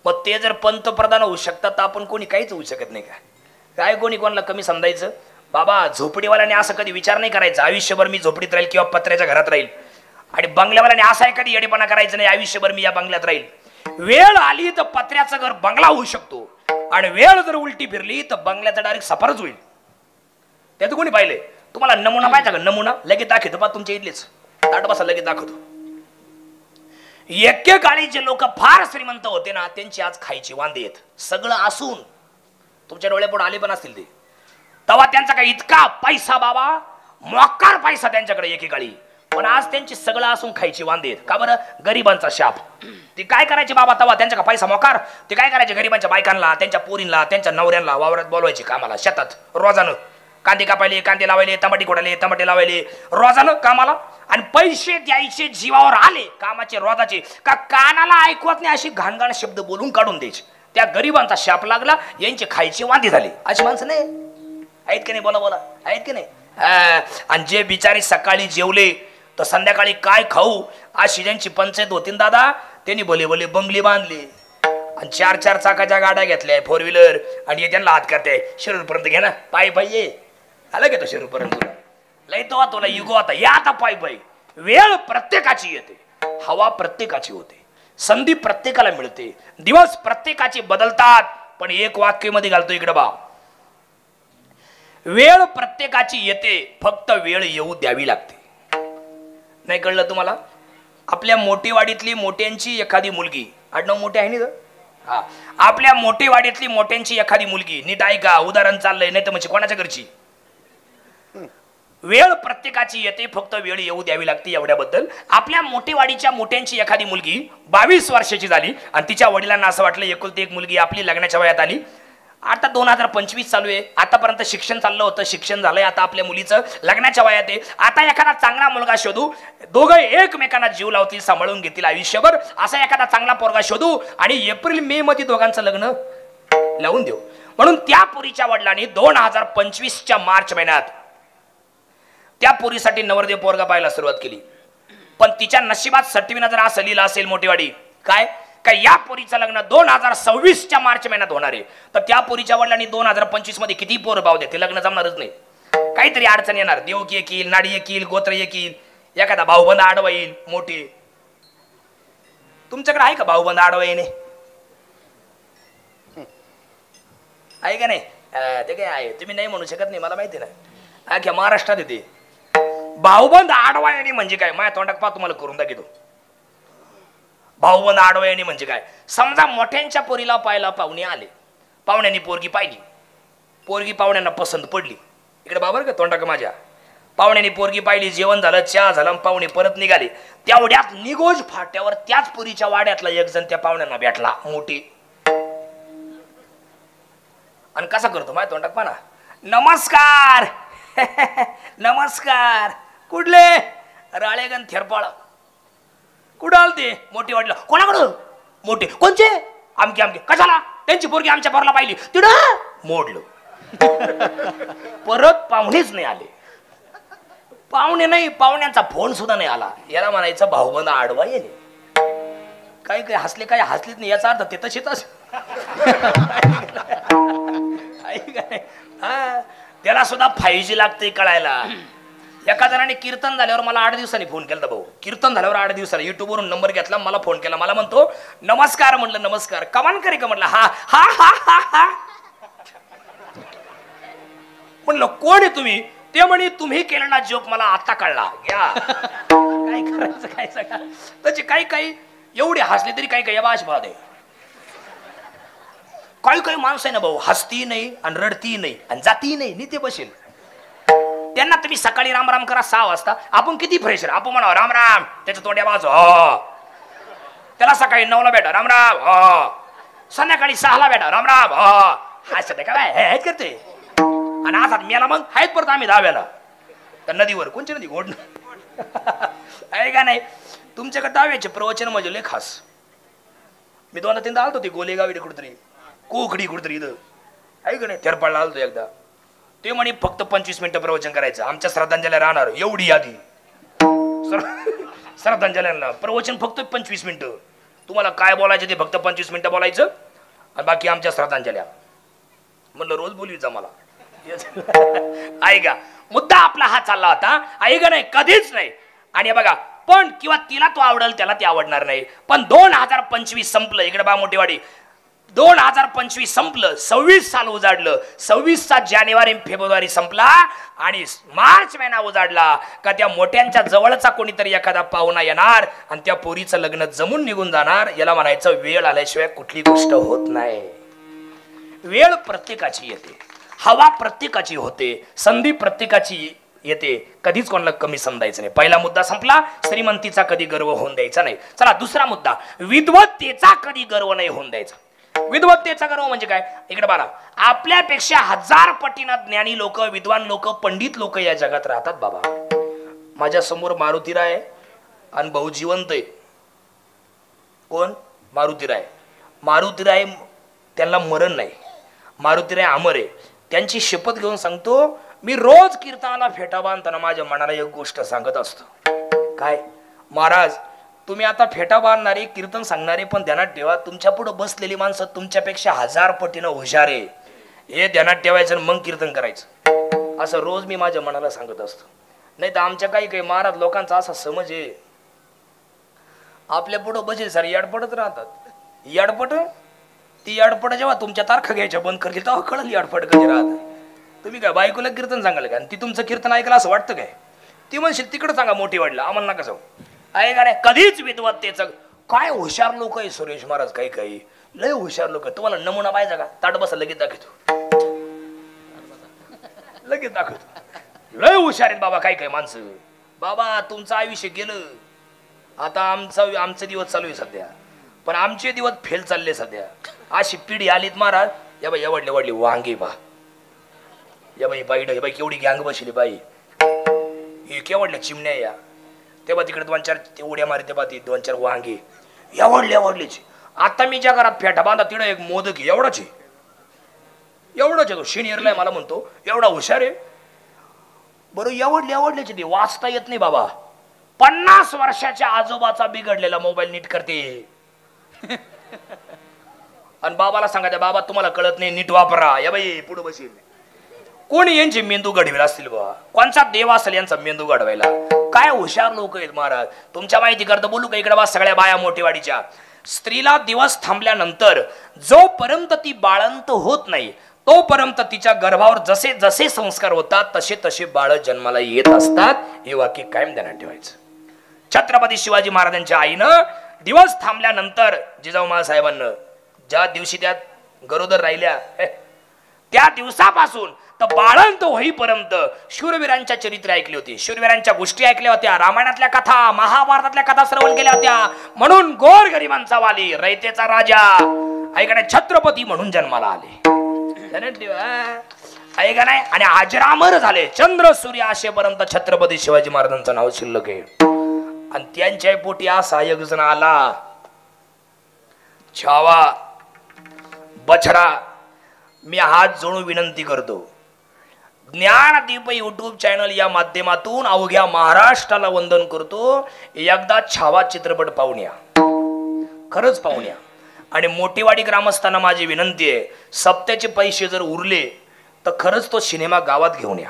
मग ते जर पंतप्रधान होऊ शकतात तर आपण कोणी काहीच होऊ शकत नाही का? काय कोणी कोणाला कमी समजायचं? बाबा, झोपडीवाल्याने असं कधी विचार नाही करायचा आयुष्यभर मी झोपडीत राहील किंवा पत्र्याच्या घरात राहील. आणि बंगल्यावाल्याने असा कधी येडेपणा करायचं नाही आयुष्यभर मी या बंगल्यात राहील. वेळ आली तर पत्र्याचं घर बंगला होऊ शकतो, आणि वेळ जर उलटी फिरली तर बंगल्याचा डायरेक्ट सफरच होईल. त्यात कोणी पाहिले? तुम्हाला नमुना पाहिजे का? नमुना लगेच दाखवतो पा तुमच्या इथलेच. ताट बसा, लगेच दाखवतो. एकेकाळी जे लोक फार श्रीमंत होते ना, त्यांची आज खायची वांदे आहेत. सगळं असून तुमच्या डोळ्यापुढे आले पण असतील ते, तेव्हा त्यांचा काय इतका पैसा बाबा, मोकार पैसा त्यांच्याकडे एकेकाळी, पण आज त्यांची सगळं असून खायची वांदे आहेत. का बरं? गरिबांचा शाप. ते काय करायचे बाबा तेव्हा? त्यांच्या का पैसा मोकार, ते काय करायचे? गरिबांच्या बायकांना, त्यांच्या पोरींना, त्यांच्या नवऱ्यांना वावरात बोलवायचे कामाला, शेतात रोजानं कांदे कापायले, कांदे लावायले, टमाटे खोडाले, टमाटे लावायले, रोजानं कामाला. आणि पैसे द्यायचे जीवावर आले कामाचे रोजाचे का कानाला ऐकवत नाही अशी घाणघाण शब्द बोलून काढून द्यायचे. त्या गरिबांचा शाप लागला, यांची खायची वांदी झाली. अशी माणसं नाही आहेत की नाही? बोला बोला, आहेत की नाही? आणि जे बिचारे सकाळी जेवले तर संध्याकाळी काय खाऊ अशी ज्यांची पंचायत होती दादा, त्यांनी भले भले बंगले बांधले आणि 4-4 चाकाच्या गाड्या घेतल्या, 4 व्हीलर, आणि त्यांना हात करते शिरूरपर्यंत घे ना, पायी पायी आलं घेतो शिरूरपर्यंत. तुला लय तो तुला युगो आता या, आता पायी पायी. वेळ प्रत्येकाची येते, हवा प्रत्येकाची होते, संधी प्रत्येकाला मिळते, दिवस प्रत्येकाचे बदलतात. पण एक वाक्य मध्ये घालतो इकडे बा, वेळ प्रत्येकाची येते, फक्त वेळ येऊ द्यावी लागते. नाही कळलं तुम्हाला? आपल्या मोठेवाडीतली मोठ्यांची एखादी मुलगी, आडनाव मोठे आहे ना, हा, आपल्या मोठेवाडीतली मोठ्यांची एखादी मुलगी, नीट ऐका, उदाहरण चाललंय, नाही तर म्हणजे कोणाच्या घरची. वेळ प्रत्येकाची येते, फक्त वेळ येऊ द्यावी लागते. एवढ्याबद्दल आपल्या मोठेवाडीच्या मोठ्यांची एखादी मुलगी 22 वर्षाची झाली आणि तिच्या वडिलांना असं वाटलं एकुलती एक मुलगी आपली लग्नाच्या वयात आली. आता 2025 चालू आहे, आतापर्यंत शिक्षण चाललं होतं, शिक्षण झालंय, आता आपल्या मुलीचं लग्नाच्या वयात आहे. आता एखादा चांगला मुलगा शोधू, दोघं एकमेकांना जीव लावतील, सांभाळून घेतील आयुष्यभर, असा एखादा चांगला पोरगा शोधू आणि एप्रिल-मे मध्ये दोघांचं लग्न लावून देऊ. म्हणून त्या पोरीच्या वडिलांनी 2025च्या मार्च महिन्यात त्या पोरीसाठी नवरदेव पोरगा पाहायला सुरुवात केली. पण तिच्या नशिबात सटवीनं जर असं लिहिलं असेल मोठेवाडी काय काय या पोरीचं लग्न 2026च्या मार्च महिन्यात होणार आहे, तर त्या पोरीच्या वडिलांनी 2025 मध्ये किती पोर पाहू दे, ते लग्न जमणारच नाही. काहीतरी अडचण येणार, देवकी येईल, नाडी येईल, गोत्र येईल, एखादा भाऊबंद आडवा येईल. मोठी तुमच्याकडे आहे का भाऊबंद आडवा येणे? आहे का नाही? ते काय आहे, तुम्ही नाही म्हणू शकत नाही, मला माहिती ना. अख्या महाराष्ट्रात येते भाऊबंद आडवा येणे म्हणजे काय. माझ्या तोंडात पा तुम्हाला करून दाखवतो. भाऊबंद आडवा येणे म्हणजे काय. समजा मोठ्यांच्या पोरीला पाहायला पाहुणे आले, पाहुण्यांनी पोरगी पाहिली, पोरगी पाहुण्यांना पसंत पडली. इकडे बाबर का तोंडा का माझ्या, पाहुण्याने पोरगी पाहिली, जेवण झालं, चहा झालं, पाहुणे परत निघाले. तेवढ्यात निगोज फाट्यावर त्याच पुरीच्या वाड्यातला एक जण त्या पाहुण्यांना भेटला, मोठी. आणि कसा करतो माहिती तोंडात पाना, नमस्कार नमस्कार. कुठले? राळेगण थेरपाळ. कुठं आलते? मोठी वाटलं. कोणाकडं? मोठे. कोणचे? आमके आमके. कशाला? त्यांची पोरगी आमच्या पोरला पाहिली, तिथं मोडलं. परत पाहुणेच नाही आले. पाहुणे नाही, पाहुण्यांचा फोन सुद्धा नाही आला. याला म्हणायचं भाऊबंद आडवा येणे. काही काही हसले, काही हसलेच नाही, याचा अर्थ ते तसेच. त्याला सुद्धा 5G लागते कळायला. एका जणाने कीर्तन झाल्यावर मला 8 दिवसांनी फोन केला. भाऊ कीर्तन झाल्यावर 8 दिवसाला युट्यूबवरून नंबर घेतला, मला फोन केला. मला म्हणतो नमस्कार. म्हणलं नमस्कार. कमान करे का? म्हटलं हा हा हा हा हा. म्हणलं कोण आहे तुम्ही? ते म्हणे तुम्ही केला ना जोक, मला आता कळला. घ्या काय करायचं काय सांगा. त्याचे काही काही एवढे हसले तरी काही काही बाश भाव दे. काही काही माणसं आहे ना भाऊ, हसती नाही आणि रडती नाही आणि जाती नाही, नीते बसेल. त्यांना तुम्ही सकाळी राम राम करा 6 वाजता, आपण किती फ्रेश आपण म्हणा राम राम, त्याच्या तोंड्या बाजू त्याला सकाळी 9ला भेटा राम राम, संध्याकाळी 6ला भेटा राम राम. हा सध्या काय करते आणि आज मेला मग आहेत परत आम्ही 10व्याला तर नदीवर. कोणची नदी? गोड आहे का नाही? तुमच्याकडे 10व्याचे प्रवचन म्हणजे लय खास. मी 2-3दा आलतो ते गोलेगाव इकडे कुठतरी, कोकडी कुठतरी इथं आहे का नाही, तेरपाळला आलतो एकदा. ते म्हणे फक्त 25 मिनिटं प्रवचन करायचं, आमच्या श्रद्धांजली राहणार एवढी यादी. श्रद्धांजलीला प्रवचन फक्त 25 मिनिटं, तुम्हाला काय बोलायचं ते फक्त 25 मिनिटं बोलायचं आणि बाकी आमच्या श्रद्धांजल्या. म्हणलं रोज बोलवीचा मला. ऐका मुद्दा आपला हा चालला होता, ऐका नाही कधीच नाही. आणि बघा पण किंवा तिला तो आवडेल त्याला ते आवडणार नाही. पण 2025 संपलं. इकडे बा मोठेवाडी 2025 संपलं, 26 साल उजाडलं. 26चा जानेवारी फेब्रुवारी संपला आणि मार्च महिना उजाडला का त्या मोठ्यांच्या जवळचा कोणीतरी एखादा पाहुणा येणार आणि त्या पोरीचं लग्न जमून निघून जाणार. याला म्हणायचं वेळ आल्याशिवाय कुठली गोष्ट होत नाही. वेळ प्रत्येकाची येते, हवा प्रत्येकाची होते, संधी प्रत्येकाची येते. कधीच कोणाला कमी समजायचं नाही. पहिला मुद्दा संपला. श्रीमंतीचा कधी गर्व होऊन द्यायचा नाही. चला दुसरा मुद्दा, विद्वत्तेचा कधी गर्व नाही होऊन द्यायचा. विद्वत्तेचा गर्व म्हणजे काय? इकडे बघा, आपल्यापेक्षा 1000 पटीनं ज्ञानी लोक, विद्वान लोक, पंडित लोक या जगात राहतात. बाबा माझ्या समोर मारुतीराय आणि भाऊ जिवंत आहे. कोण? मारुतीराय. मारुतीराय त्यांना मरण नाही, मारुतीराय अमर आहे. त्यांची शपथ घेऊन सांगतो, मी रोज कीर्तनाला फेटा बांधताना माझ्या मनाला एक गोष्ट सांगत असतो. काय? महाराज तुम्ही आता फेटा बांधणारे, कीर्तन सांगणारे, पण ध्यानात ठेवा तुमच्या पुढे बसलेली माणसं तुमच्यापेक्षा 1000 पटीनं हुशार आहे. हे ध्यानात ठेवायचं मग कीर्तन करायचं. असं रोज मी माझ्या मनाला सांगत असतो. नाही तर आमच्या काही काही महाराज लोकांचा असा समज आहे, आपल्या पुढे बसेल सर याडपटच राहतात. याडपट ती याडपट जेव्हा तुमच्या तारखा घ्यायच्या बंद करतील तेव्हा कळलं याडपट कधी राहत. तुम्ही काय बायकोला कीर्तन सांगाल का? आणि ती तुमचं कीर्तन ऐकलं असं वाटतं काय? ती म्हणशील तिकडे सांगा मोठी वाढलं, आम्हाला नका जाऊ. आहे का नाही? कधीच विद्वत्तेचं काय हुशार लोक आहे सुरेश महाराज, काही काही लय हुशार लोक. तुम्हाला नमुना पाहिजे का? ताट बसा लगेच दाखवतो, लगेच दाखवतो. लय हुशार आहेत बाबा काही काही माणसं. बाबा तुमचं आयुष्य गेलं, आता आमचे दिवस चालू आहे सध्या, पण आमचे दिवस फेल चालले सध्या. अशी पिढी आलीत महाराज. या बाई एवढली एवढली वांगी बा, या बाई बाई हे बाई केवढी गँग बसली बाई, हे केवढल्या चिमण्या या. तेव्हा तिकडे 2-4 ते उड्या मारी, तेव्हा ती 2-4 वांगी एवढली एवढलीची. आता मी ज्या घरात फेटा बांधा तिकडे एक मोदक एवढाच आहे, एवढाच आहे. तो सिनियरला आहे, मला म्हणतो एवढा हुशार आहे. बरं एवढली एवढलीची ती वाचता येत नाही बाबा. 50 वर्षाच्या आजोबाचा बिघडलेला मोबाईल नीट करते. आणि बाबाला सांगायचं बाबा तुम्हाला कळत नाही, नीट वापरा. या बाई पुढे बसेल. कोणी यांचे मेंदू घडवेल असतील बाबा, कोणचा देव असेल यांचा मेंदू घडवायला. काय हुशार लोक आहेत महाराज. तुमच्या माहिती करता बोलू का? इकडे बा सगळ्या बाया मोठेवाडीच्या. स्त्रीला दिवस थांबल्यानंतर जोपर्यंत ती बाळंत होत नाही तोपर्यंत तिच्या गर्भावर जसे जसे संस्कार होतात तसे तसे बाळ जन्माला येत असतात. हे वाक्य कायम ध्यानात ठेवायचं. छत्रपती शिवाजी महाराजांच्या आईनं दिवस थांबल्यानंतर जिजाऊ महासाहेबांना ज्या दिवशी त्या गरोदर राहिल्या त्या दिवसापासून तर बाळंत होईपर्यंत शूरवीरांच्या चरित्र ऐकली होती, शूरवीरांच्या गोष्टी ऐकल्या होत्या, रामायणातल्या कथा महाभारतातल्या कथा श्रवण केल्या होत्या. म्हणून गोर गरिबांचा वाली रयतेचा राजा ऐका नाही छत्रपती म्हणून जन्माला आले ऐका नाही. आणि अजरामर झाले चंद्र सूर्य असेपर्यंत छत्रपती शिवाजी महाराजांचं नाव शिल्लक आहे. आणि त्यांच्या पोटी असा एक जण आला छावा बछडा. मी हात जोडून विनंती करतो, ज्ञानदीप युट्यूब चॅनल या माध्यमातून अवघ्या महाराष्ट्राला वंदन करतो. एकदा छावा चित्रपट पाहून या, खरंच पाहून या. आणि मोठीवाडी ग्रामस्थांना माझी विनंती आहे, सप्त्याचे पैसे जर उरले तर खरंच तो सिनेमा गावात घेऊन या.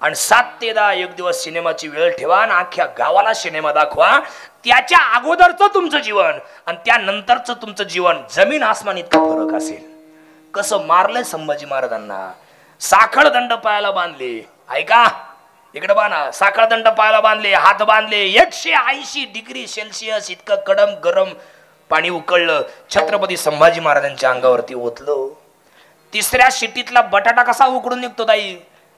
आणि 7 ते 10 एक दिवस सिनेमाची वेळ ठेवा आणि अख्ख्या गावाला सिनेमा दाखवा. त्याच्या अगोदरचं तुमचं जीवन आणि त्यानंतरचं तुमचं जीवन जमीन आसमान इतका फरक असेल. कसं मारलंय संभाजी महाराजांना, साखळ दंड पायाला बांधले. ऐका इकडे बांधा, साखळ दंड पायाला बांधले, हात बांधले, 180 डिग्री सेल्सिअस इतकं कडम गरम पाणी उकळलं, छत्रपती संभाजी महाराजांच्या अंगावरती ओतलं. 3ऱ्या शिटीतला बटाटा कसा उकडून निघतो ताई,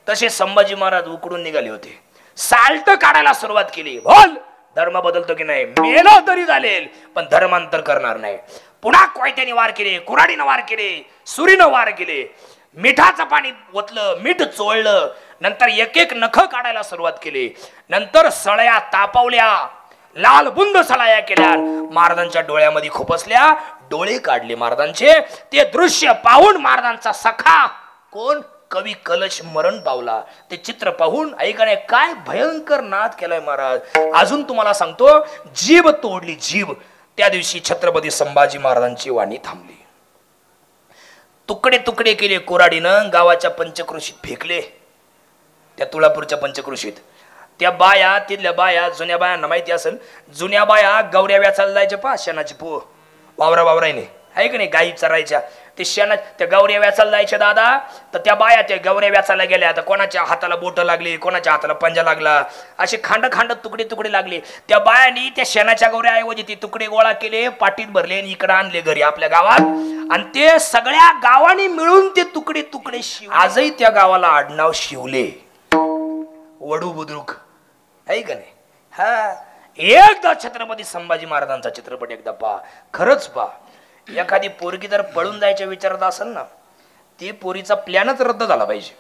तसे संभाजी महाराज उकडून निघाले होते. साल्ट काढायला सुरुवात केली. बोल धर्म बदलतो की नाही, मेलो तरी चालेल पण धर्मांतर करणार नाही. पुन्हा कोयत्याने वार केले, कुऱ्हाडीनं वार केले, सुरीनं वार केले, मिठाचं पाणी ओतलं, मीठ चोळलं. नंतर एक एक नख काढायला सुरुवात केली. नंतर सळया तापवल्या, लाल बुंद सळया केल्या, महाराजांच्या डोळ्यामध्ये खुपसल्या, डोळे काढले महाराजांचे. ते दृश्य पाहून महाराजांचा सखा कोण कवी कलश मरण पावला. ते चित्र पाहून ऐकणे काय भयंकर नाद केलाय महाराज. अजून तुम्हाला सांगतो, जीभ तोडली जीभ. त्या दिवशी छत्रपती संभाजी महाराजांची वाणी थांबली. तुकडे तुकडे केले कोराडीनं, गावाच्या पंचक्रोशीत फेकले. त्या तुळापूरच्या पंचक्रोशीत त्या बाया, तिथल्या बाया, जुन्या बायांना माहिती असेल, जुन्या बाया गौऱ्या व्याचायला जायच्या पा शेणाची पो वावराने आहे का नाही, गाई चरायच्या. ते शेणा त्या गौऱ्या व्याचायला जायच्या दादा. तर त्या बाया त्या गौऱ्या व्याचायला गेल्या, तर कोणाच्या हाताला बोट लागली, कोणाच्या हाताला पंजा लागला, असे खांड खांड तुकडे तुकडे लागले. त्या बायांनी त्या शेणाच्या गौऱ्याऐवजी ते तुकडे गोळा केले, पाटीत भरले आणि इकडे आणले घरी आपल्या गावात. आणि ते सगळ्या गावांनी मिळून ते तुकडे तुकडे आजही त्या गावाला आडनाव शिवले, वडू बुद्रुक आहे का नाही. हा एकदा छत्रपती संभाजी महाराजांचा चित्रपट एकदा पहा, खरंच पहा. एखादी पोरगी जर पळून जायच्या विचारात असेल ना, ती पोरीचा प्लॅनच रद्द झाला पाहिजे,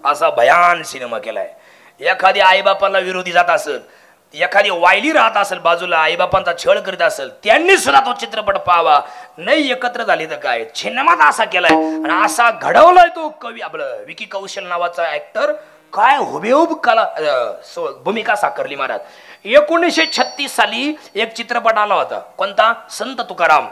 असा भयान सिनेमा केलाय. एखादी आईबापाला विरोधी जात असेल, एखादी वायली राहत असेल बाजूला, आईबापांचा छळ करीत असेल, त्यांनी सुद्धा तो चित्रपट पाहावा. नाही एकत्र झाली तर काय, सिनेमाच असा केलाय आणि असा घडवलाय तो कवी आपलं विकी कौशल नावाचा ऍक्टर. काय हुबेहूब कला भूमिका साकारली महाराज. 1936 साली एक चित्रपट आला होता, कोणता, संत तुकाराम.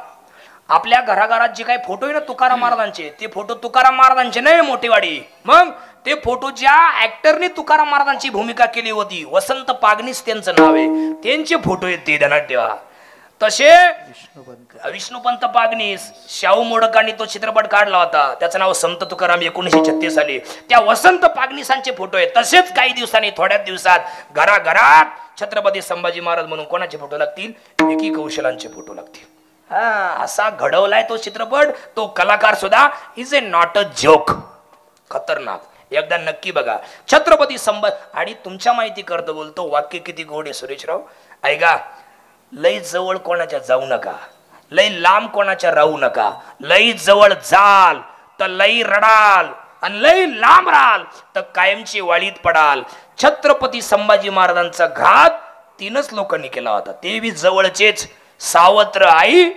आपल्या घराघरात जे काही फोटो आहे ना तुकाराम महाराजांचे, ते फोटो तुकाराम महाराजांचे नाही मोठेवाडी. मग ते फोटो ज्या ऍक्टरने तुकाराम महाराजांची भूमिका केली होती, वसंत पागनीस त्यांचं नाव आहे, त्यांचे फोटो आहेत ते ध्यानात ठेवा. तसे विष्णुपंत पागनीस, शाहू मोडकांनी तो चित्रपट काढला होता, त्याचं नाव संत तुकाराम. 1936 साली त्या वसंत पागनीसांचे फोटो आहेत. तसेच काही दिवसांनी, थोड्याच दिवसात घराघरात छत्रपती संभाजी महाराज म्हणून कोणाचे फोटो लागतील, विकी कौशलांचे फोटो लागतील. हा असा घडवलाय तो चित्रपट. तो कलाकार सुद्धा is a not a joke, खतरनाक. एकदा नक्की बघा छत्रपती संभाजी. आणि तुमच्या माहिती करतो बोलतो, वाक्य किती गोड आहे सुरेशराव. ऐका, लई जवळ कोणाच्या जाऊ नका, लई लांब कोणाच्या राहू नका. लई जवळ जाल तर लई रडाल आणि लई लांब राहाल तर कायमची वाळीत पडाल. छत्रपती संभाजी महाराजांचा घात 3च लोकांनी केला होता, ते बी जवळचेच. सावत्र आई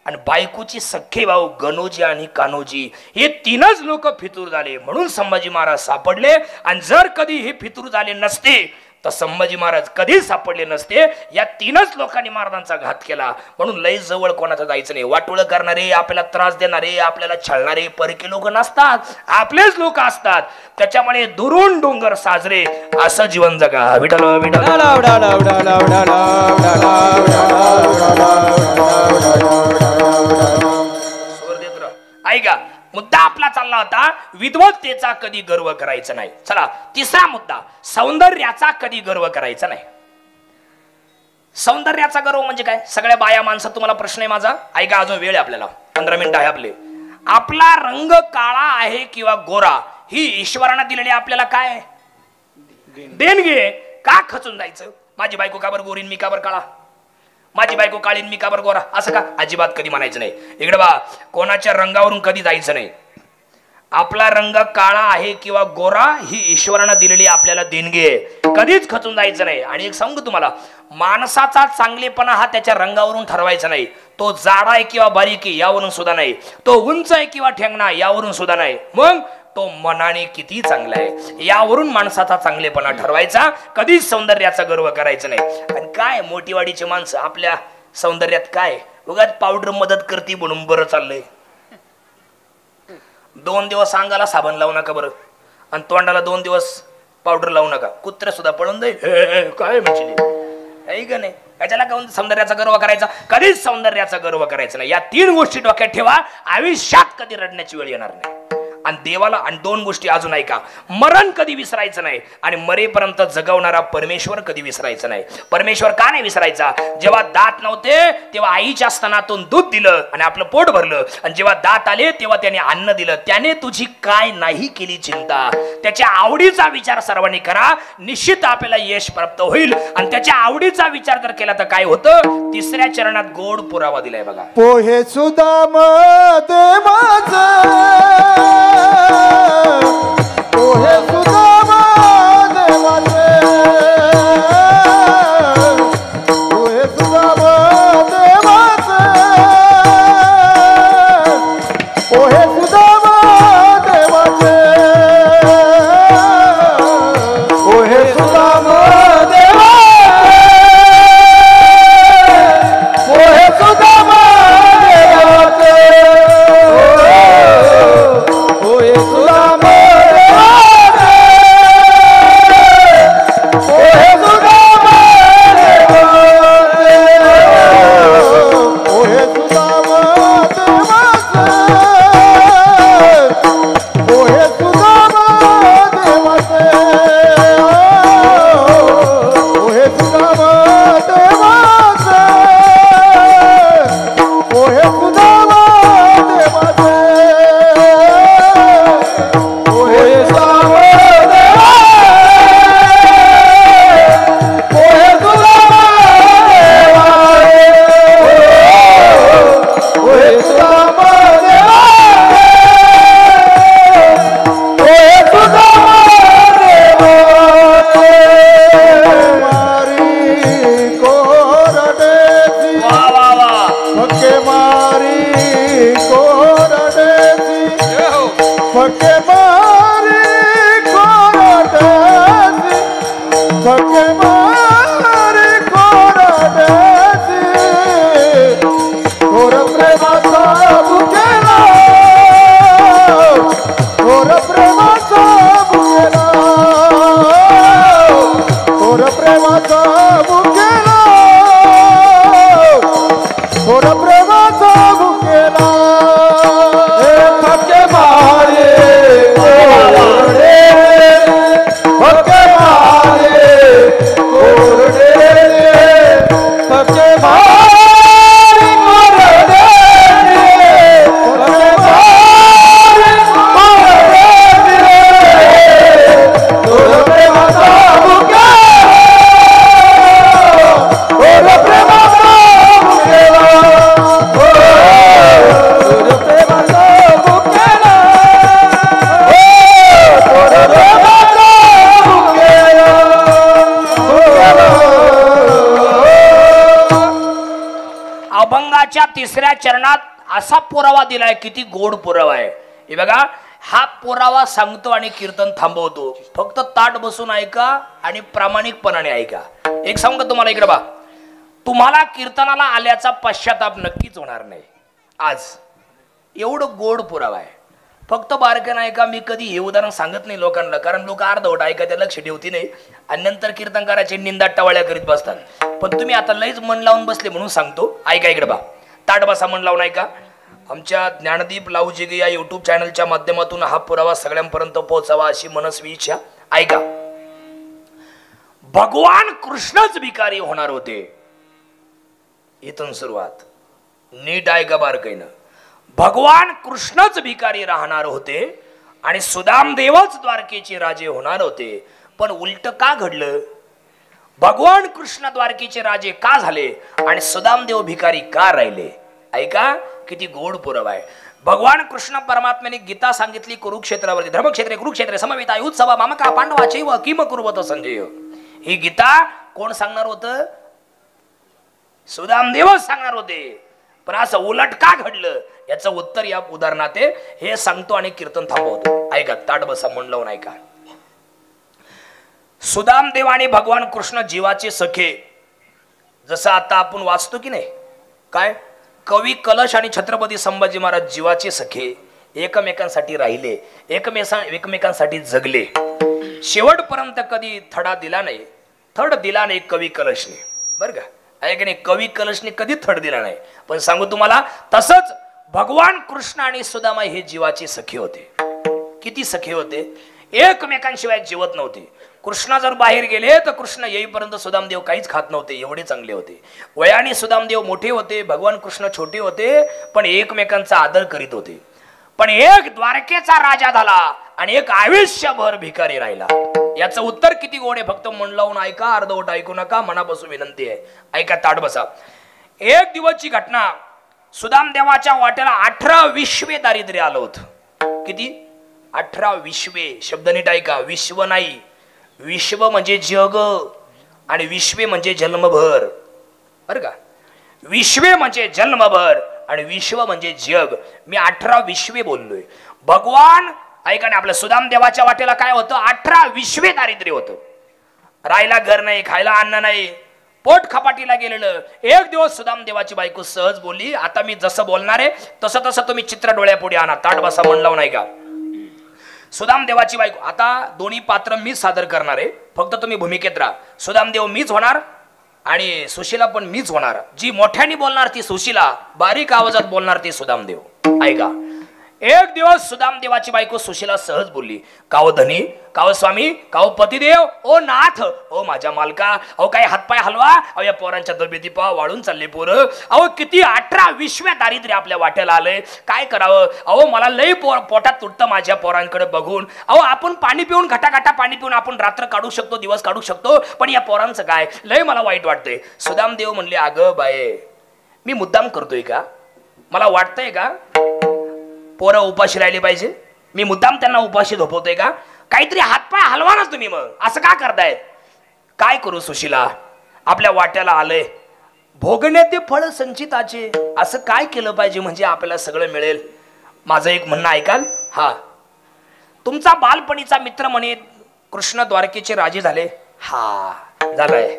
आणि बायकोची सख्खे भाऊ गणोजी आणि कान्होजी, हे 3च लोक फितूर झाले. म्हणून संभाजी महाराज सापडले. आणि जर कधी हे फितूर झाले नसते तर संभाजी महाराज कधी सापडले नसते. या 3च लोकांनी महाराजांचा घात केला. म्हणून लई जवळ कोणाचं जायचं नाही. वाटोळ करणारे, आपल्याला त्रास देणारे, आपल्याला छळणारे परके लोक नसतात, आपलेच लोक असतात. त्याच्यामुळे दुरून डोंगर साजरे असं जीवन जगा. विठ्ठल विठ्ठल. ऐका, मुद्दा आपला चालला होता विद्वत्तेचा कधी गर्व करायचा नाही. चला 3रा मुद्दा, सौंदर्याचा कधी गर्व करायचा नाही. सौंदर्याचा गर्व म्हणजे काय? सगळ्या बाया माणसं, तुम्हाला प्रश्न आहे माझा, ऐका, अजून वेळ आहे आपल्याला, 15 मिनिटं आहे आपले. आपला रंग काळा आहे किंवा गोरा ही ईश्वरानं दिलेली आपल्याला काय देणगी आहे. का खचून जायचं? माझी बायको का बरं गोरीन मी का बरं काळा, माझी बायको काळीन मी का बरं गोरा, असं का अजिबात कधी म्हणायचं नाही. इकडे बा, कोणाच्या रंगावरून कधी जायचं नाही. आपला रंग काळा आहे किंवा गोरा ही ईश्वरानं दिलेली आपल्याला देणगी आहे, कधीच खचून जायचं नाही. आणि एक सांगू तुम्हाला, माणसाचा चांगलेपणा हा त्याच्या रंगावरून ठरवायचा नाही. तो जाडा आहे किंवा बारीकी यावरून सुद्धा नाही, तो उंच आहे किंवा ठेंगणा यावरून सुद्धा नाही, मग तो मनाने किती चांगला आहे यावरून माणसाचा चांगलेपणा ठरवायचा. कधीच सौंदर्याचा गर्व करायचा नाही. आणि काय मोठीवाडीची माणसं आपल्या सौंदर्यात काय उगाच पावडर मदत करते म्हणून बरं चाललंय. 2 दिवस अंगाला साबण लावू नका बरं, आणि तोंडाला 2 दिवस पावडर लावू नका, कुत्रे सुद्धा पळून जाईल. काय म्हणजे का नाही? त्याच्याला काऊन सौंदर्याचा गर्व करायचा? कधीच सौंदर्याचा गर्व करायचा नाही. या 3 गोष्टी डोक्यात ठेवा, आयुष्यात कधी रडण्याची वेळ येणार नाही. आणि देवाला, आणि 2 गोष्टी अजून ऐका, मरण कधी विसरायचं नाही आणि मरेपर्यंत जगवणारा परमेश्वर कधी विसरायचं नाही. परमेश्वर का नाही विसरायचा? जेव्हा दात नव्हते तेव्हा आईच्या स्तनातून दूध दिलं आणि आपलं पोट भरलं, आणि जेव्हा दात आले तेव्हा त्याने अन्न दिलं. त्याने तुझी काय नाही केली चिंता. त्याच्या आवडीचा विचार सर्वांनी करा, निश्चित आपल्याला यश प्राप्त होईल. आणि त्याच्या आवडीचा विचार जर केला तर काय होतं? 3ऱ्या चरणात गोड पुरावा दिलाय बघा. पोहे सुदाम देवाचे, पोहे सुदाम देवाचे, पोहे सुदाम देवाचे, पोहे सुदाम देवाचे, पोहे सुदाम देवाचे, पोहे सुदाम देवाचे, पोहे सुदाम अभंगाच्या 3ऱ्या चरणात असा पुरावा दिलाय, किती गोड पुरावा आहे हे बघा. हा पुरावा सांगतो आणि कीर्तन थांबवतो. फक्त ताट बसून ऐका आणि प्रामाणिकपणाने ऐका. एक सांगू का तुम्हाला? इकडे बा, तुम्हाला कीर्तनाला आल्याचा पश्चाताप नक्कीच होणार नाही. आज एवढं गोड पुरावा आहे. फक्त बारकाईने ऐका. मी कधी हे उदाहरण सांगत नाही लोकांना, कारण लोक अर्धवट ऐका, त्या लक्ष ठेवती नाही आणि नंतर कीर्तन करायचे निंदा टवाळ्या करीत बसतात. पण तुम्ही आता लईच मन लावून बसले म्हणून सांगतो, ऐका. इकडे बा, ताट बसा, मन लावून ऐका. आमच्या ज्ञानदीप लाऊजिगे या युट्यूब चॅनलच्या माध्यमातून हा पुरावा सगळ्यांपर्यंत पोहोचावा अशी मनस्वी इच्छा. ऐका. भगवान कृष्णच भिकारी होणार होते. इथून सुरुवात. नीट ऐका बारकाईनं. भगवान कृष्णच भिकारी राहणार होते आणि सुदामदेवच द्वारकेचे राजे होणार होते. पण उलट का घडलं? भगवान कृष्ण द्वारकेचे राजे का झाले आणि सुदामदेव भिकारी का राहिले? ऐका किती गोड पुरावा आहे. भगवान कृष्ण परमात्म्याने गीता सांगितली कुरुक्षेत्रावरती. धर्मक्षेत्रे कुरुक्षेत्रे समवेता युत्सवा मामका पांडवाचैव किम कुर्वत संजय. ही गीता कोण सांगणार होतं? सुदामदेवच सांगणार होते. पण असं उलट का घडलं याचं उत्तर या उदाहरणात हे सांगतो आणि कीर्तन थांबवतो. ऐका ताट बसा मन लावून ऐका. सुदामदेव आणि भगवान कृष्ण जीवाचे सखे. जसं आता आपण वाचतो की नाही काय, कवी कलश आणि छत्रपती संभाजी महाराज जीवाचे सखे एकमेकांसाठी राहिले, एकमेकांसाठी जगले. शेवटपर्यंत कधी थडा दिला नाही, थड दिला नाही कवी कलशने. बरं का, आहे की नाही? कवी कलशने कधी थड दिला नाही. पण सांगू तुम्हाला, तसंच भगवान कृष्ण आणि सुदामा हे जीवाचे सखे होते. किती सखे होते? एकमेकांशिवाय जीवत नव्हते. कृष्ण जर बाहेर गेले तर कृष्ण येईपर्यंत सुदामदेव काहीच खात नव्हते, एवढे चांगले होते. वयाने सुदामदेव मोठे होते, भगवान कृष्ण छोटे होते, पण एकमेकांचा आदर करीत होते. पण एक द्वारकेचा राजा झाला आणि एक आयुष्यभर भिकारी राहिला. याचं उत्तर किती गोड आहे, फक्त मन लावून ऐका, अर्धवट ऐकू नका, मनापासून विनंती आहे. ऐका ताट बसा. एक दिवसची घटना, सुदामदेवाच्या वाट्याला 18 विश्वे दारिद्र्य आलं होतं. किती? 18 विश्वे. शब्द नीट ऐका, विश्व नाही, विश्व म्हणजे जग आणि विश्वे म्हणजे जन्मभर. बरं का, विश्वे म्हणजे जन्मभर आणि विश्व म्हणजे जग. मी 18 विश्वे बोललोय. भगवान ऐका ना, आपल्या सुदामदेवाच्या वाटेला काय होतं? 18 विश्वे दारिद्र्य होतं. राहायला घर नाही, खायला अन्न नाही, पोट खपाटीला गेलेलं. एक दिवस सुदामदेवाची बायको सहज बोलली, आता मी जसं बोलणार आहे तसं तसं तुम्ही चित्र डोळ्यापुढे आणा. ताट बसा मन लावून ऐका. सुदामदेवाची बायको, आता दोन्ही पात्र मीच सादर करणार आहे, फक्त तुम्ही भूमिकेत राहा. सुदामदेव मीच होणार आणि सुशीला पण मीच होणार. जी मोठ्याने बोलणार ती सुशीला, बारीक आवाजात बोलणार ती सुदामदेव. ऐका. एक दिवस सुदामदेवाची बायको सुशीला सहज बोलली, काव धनी, काव स्वामी, काव पतिदेव, ओ नाथ, ओ माझ्या मालका, अहो काही हातपाय हलवा, अहो या पोरांच्या तब्येती पहा वाढून चालले पोरं, अहो किती 18 विश्व दारिद्र्य आपल्या वाट्याला आलंय, काय करावं, अहो मला लई पोटात तुटतं माझ्या पोरांकडे बघून, अहो आपण पाणी पिऊन घटाघटा पाणी पिऊन आपण रात्र काढू शकतो, दिवस काढू शकतो, पण या पोरांचं काय, लय मला वाईट वाटतंय. सुदामदेव म्हणले, अगं बाये, मी मुद्दाम करतोय का? मला वाटतंय का पोरं उपाशी राहिली पाहिजे? मी मुद्दाम त्यांना उपाशी झोपवतोय का? काहीतरी हातपाय हलवा ना तुम्ही, मग असं का करतायत? काय करू सुशीला, आपल्या वाट्याला आलंय, भोगण्याचे फळ संचिताचे, असं काय केलं पाहिजे म्हणजे आपल्याला सगळं मिळेल? माझं एक म्हणणं ऐकाल? हा, तुमचा बालपणीचा मित्र म्हणे कृष्ण द्वारकेचे राजे झाले. हा झालाय,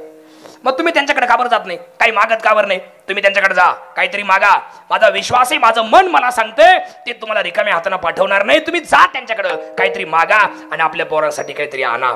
मग तुम्ही त्यांच्याकडे का बरं जात नाही? काही मागत का बरं नाही? तुम्ही त्यांच्याकडे जा, काहीतरी मागा. माझा विश्वास आहे, माझं मन मला सांगतंय ते तुम्हाला रिकाम्या हाताने पाठवणार नाही. तुम्ही जा त्यांच्याकडे, काहीतरी मागा आणि आपल्या पोरांसाठी काहीतरी आणा.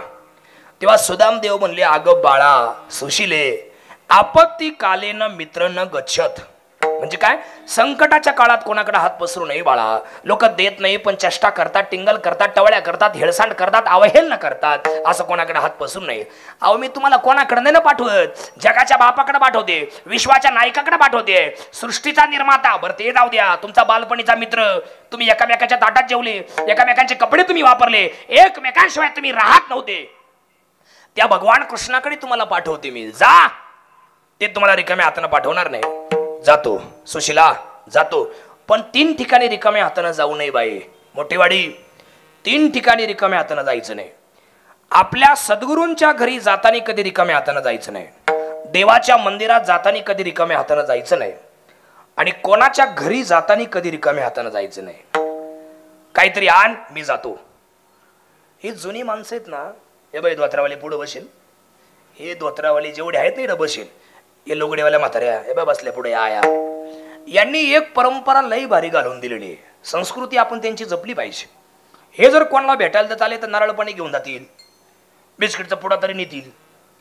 तेव्हा सुदामदेव म्हणले, अगं बाळा सुशीले, आपत्ती कालेन मित्र न गच्छत. म्हणजे काय? संकटाच्या काळात कोणाकडे हात पसरू नये बाळा. लोक देत नाही पण चेष्टा करतात, टिंगल करतात, टवळ्या करतात, हेळसांड करतात, अवहेलना करतात, असं कोणाकडे हात पसरू नये. अहो मी तुम्हाला कोणाकडे नाही ना पाठवत, जगाच्या बापाकडे पाठवते, विश्वाच्या नायकाकडे पाठवते, सृष्टीचा निर्माता. बरं ते जाऊ द्या, तुमचा बालपणीचा मित्र, तुम्ही एकामेकाच्या ताटात जेवले, एकामेकांचे कपडे तुम्ही वापरले, एकमेकांशिवाय तुम्ही राहत नव्हते, त्या भगवान कृष्णाकडे तुम्हाला पाठवते मी. जा, ते तुम्हाला रिकाम्या हाताने पाठवणार नाही. जातो सुशीला, जातो, पण 3 ठिकाणी रिकाम्या हाताने जाऊ नये बाई. मोठेवाडी, 3 ठिकाणी रिकाम्या हाताने जायचं नाही. आपल्या सद्गुरूंच्या घरी जाताना कधी रिकाम्या हाताने जायचं नाही. देवाच्या मंदिरात जाताना कधी रिकाम्या हाताने जायचं नाही. आणि कोणाच्या घरी जाताना कधी रिकाम्या हाताने जायचं नाही. काहीतरी आण, मी जातो. ही जुनी माणसं आहेत ना, हे बाई धोत्रावाले पुढे बसेल, हे धोत्रावाले जेवढे आहेत ना इकडे बसेल, हे लोगडेवाल्या म्हाताऱ्या हे बा बसल्या पुढे आया. यांनी एक परंपरा लई भारी घालून दिलेली आहे. संस्कृती आपण त्यांची जपली पाहिजे. हे जर कोणाला भेटायला तर चालेल तर नारळ पाणी घेऊन जातील, बिस्किटचा पुडा तरी नेतील,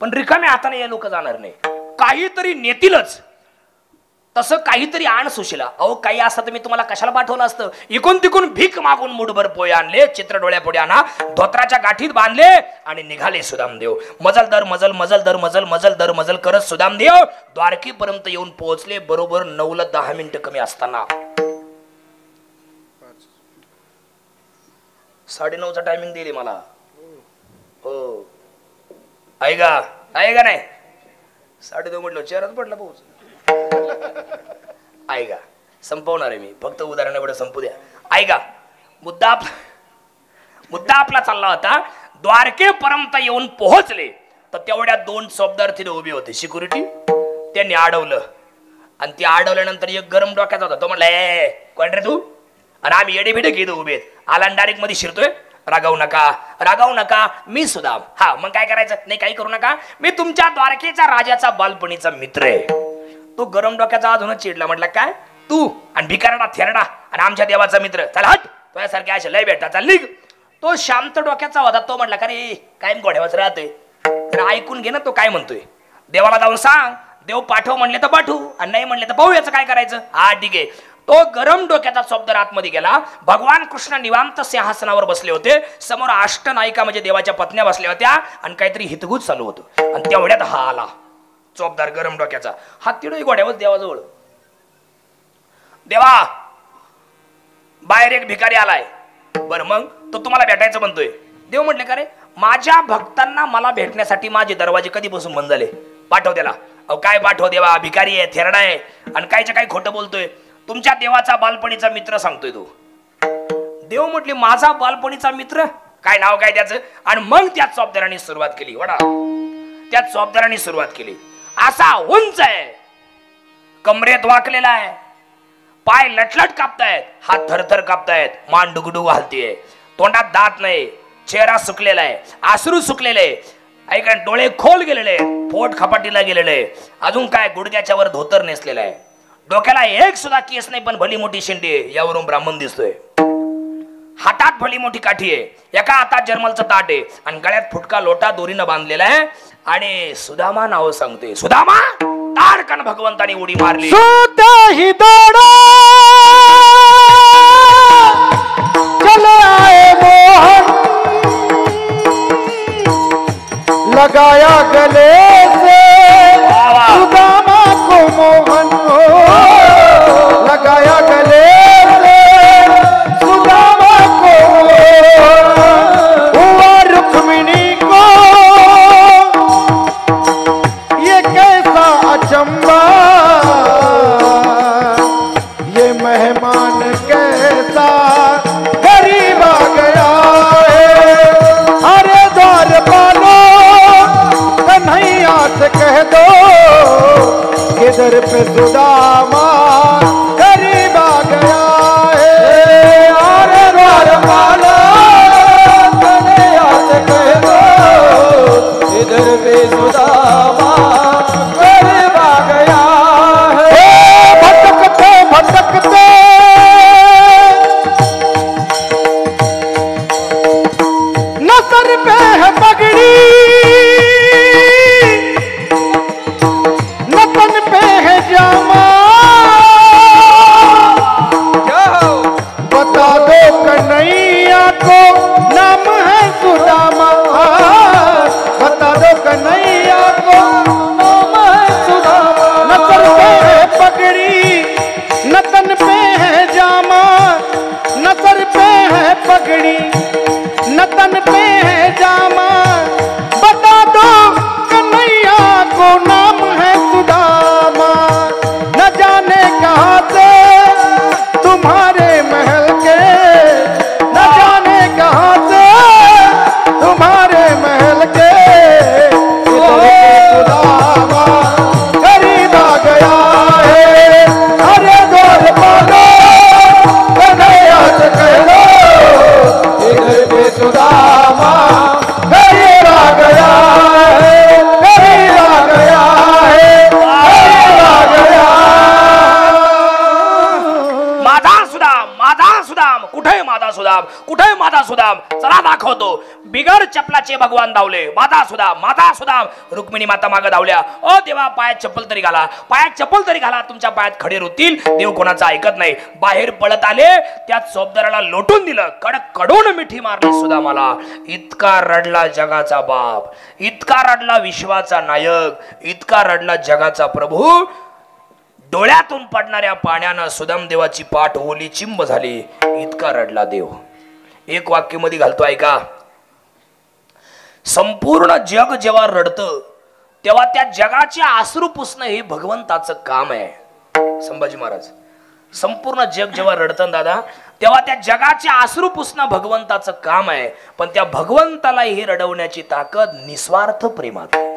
पण रिकाम्या हाताने हे लोक जाणार नाही. काहीतरी नेतीलच. तसं काहीतरी आण सुशीला. अहो काही असतं तर मी तुम्हाला कशाला पाठवलं असतं? इकून तिकून भीक मागून मुठभर पोहे आणले, चित्र डोळ्यापुढे आणा, धोत्राच्या गाठीत बांधले आणि निघाले सुदामदेव. मजल दर मजल, मजल दर मजल, मजल दर मजल करत सुदामदेव द्वारकेपर्यंत येऊन पोहोचले. बरोबर 9ला 10 मिनिटं कमी असताना 9:30चा टायमिंग दिली मला. हो ऐका नाही 2:30 म्हटलं चेहराच पडला पाऊस. ऐका संपवणार आहे मी, फक्त उदाहरण एवढं संपू द्या. ऐका मुद्दा आपला चालला होता. द्वारकेपर्यंत येऊन पोहोचले तर तेवढ्या 2 चौबदार तिथे उभे होते सिक्युरिटी. त्यांनी अडवलं आणि ते अडवल्यानंतर एक गरम डोक्याचा होता. तो म्हणला ए कोण रे तू? आणि आम्ही येडे बिडे घेतो उभेत. आला डायरेक्ट मध्ये शिरतोय. रागावू नका मी सुदाम. हा मग काय करायचं? नाही काही करू नका, मी तुमच्या द्वारकेचा राजाचा बालपणीचा मित्र आहे. तो गरम डोक्याचा अजूनच चिडला. म्हटला काय तू आणि भिकारडा थेरडा आणि आमच्या देवाचा मित्र, चल हट, तुझ्यासारखे असे लय भेटा, चल निघ. तो शांत डोक्याचा होता. तो म्हटला का रे कायम घोड्यावरच राहतोय, तर ऐकून घे ना तो काय म्हणतोय. देवाला जाऊन सांग, देव पाठव म्हणले तर पाठवू आणि नाही म्हणले तर पाहू याचं काय करायचं. हा ठीक आहे. तो गरम डोक्याचा चौबदार आतमध्ये गेला. भगवान कृष्ण निवांत सिंहासनावर बसले होते. समोर अष्टनायिका म्हणजे देवाच्या पत्न्या बसल्या होत्या आणि काहीतरी हितगुज चालू होतं. आणि तेवढ्यात हा आला चौबदार गरम डोक्याचा. हा तिडोही घोड्यावर देवाजवळ. देवा बाहेर एक भिकारी आलाय. बरं मग तो तुम्हाला भेटायचं म्हणतोय. देव म्हटले का रे माझ्या भक्तांना मला भेटण्यासाठी माझे दरवाजे कधीपासून बंद झाले, पाठव त्याला. अहो काय पाठव देवा, भिकारी आहे, थेरडा आहे आणि कायच्या काय खोटं बोलतोय. तुमच्या देवाचा बालपणीचा मित्र सांगतोय तो. देव म्हटले माझा बालपणीचा मित्र, काय नाव काय त्याचं? आणि मग त्या चौबदारांनी सुरुवात केली. वडा त्या चौबदारांनी सुरुवात केली. असा उंच आहे, कमरेत वाकलेला आहे, पाय लटलट कापतायत, हात थरथर कापतायत, मान डुगडुग हलतीये, तोंडात दात नाही, चेहरा सुकलेला आहे, आसरू सुकलेले, ऐका डोळे खोल गेलेले, पोट खपाटीला गेलेले, अजून काय गुडघ्याच्या वर धोतर नेसलेला आहे, डोक्याला एक सुद्धा केस नाही पण भली मोठी शेंडी आहे, यावरून ब्राह्मण दिसतोय. हातात भली मोठी काठी आहे, एका हातात जर्मलचं ताट आहे आणि गळ्यात फुटका लोटा दोरीनं बांधलेला आहे आणि सुदामा नाव सांगते. सुदामा तारकन भगवंतानी उडी मारली. ही दौड़ा चले आए मोहन, लगाया गले से सुदामा को मोहन, लगाया गले से सुदामा को, हुआ रुक्मिणी को ये कैसा अचंबा, ये मेहमान कैसा गरीब आ गया है, अरे द्वार पालो कन्हैया से कह दो किधर पे सुदामा गरीब आ गया है, अरे द्वार पालो कन्हैया से कह दो किधर पे सुदामा गरीब आ गया है। भटकते भटकते न सर पे है पगड़ी, न तन पे है जामा, बता दो कन्हैया को नाम है सुदामा, बता दो कन्हैया को नाम है सुदामा। न सर पे है पगड़ी, न तन पे है जामा, न सर पे है पगड़ी, न तन पे है जामा, बता दो कन्हैया को नाम है सुदामा। न जाने कहाँ से तुम्हारे महल के, न जाने कहाँ से तुम्हारे महल के, सुदामा गरीब आ गया है, अरे द्वार पालो कन्हैया से कह दो इधर पे सुदामा गरीब आ गया है, गरीब आ गया है, गरीब आ गया। माझा सुदाम कुठे? माझा सुदाम कुठे? माझा सुदाम चला दाखवतो. बिगर चपलाचे भगवान धावले. माझा सुदाम रुक्मिणी माता मागे धावल्या. ओ देवा पायात चप्पल तरी घाला, पायात चप्पल तरी घाला, तुमच्या पायात खडे होतील. देव कोणाचा ऐकत नाही. बाहेर पळत आले, त्या चौबदाराला लोटून दिलं, कडक कडून मिठी मारली सुदामाला. इतका रडला जगाचा बाप, इतका रडला विश्वाचा नायक, इतका रडला जगाचा प्रभू. डोळ्यातून पडणाऱ्या पाण्यानं सुदाम देवाची पाठ ओली चिंब झाली. इतका रडला देव, एक वाक्य मध्ये घालतो ऐका. संपूर्ण जग जेव्हा रडतं तेव्हा त्या जगाचे आसरू पुसणं हे भगवंताचं काम आहे. संभाजी महाराज, संपूर्ण जग जेव्हा रडतं दादा तेव्हा त्या जगाचे आसरू पुसणं भगवंताचं काम आहे. पण त्या भगवंताला हे रडवण्याची ताकद निस्वार्थ प्रेमात आहे.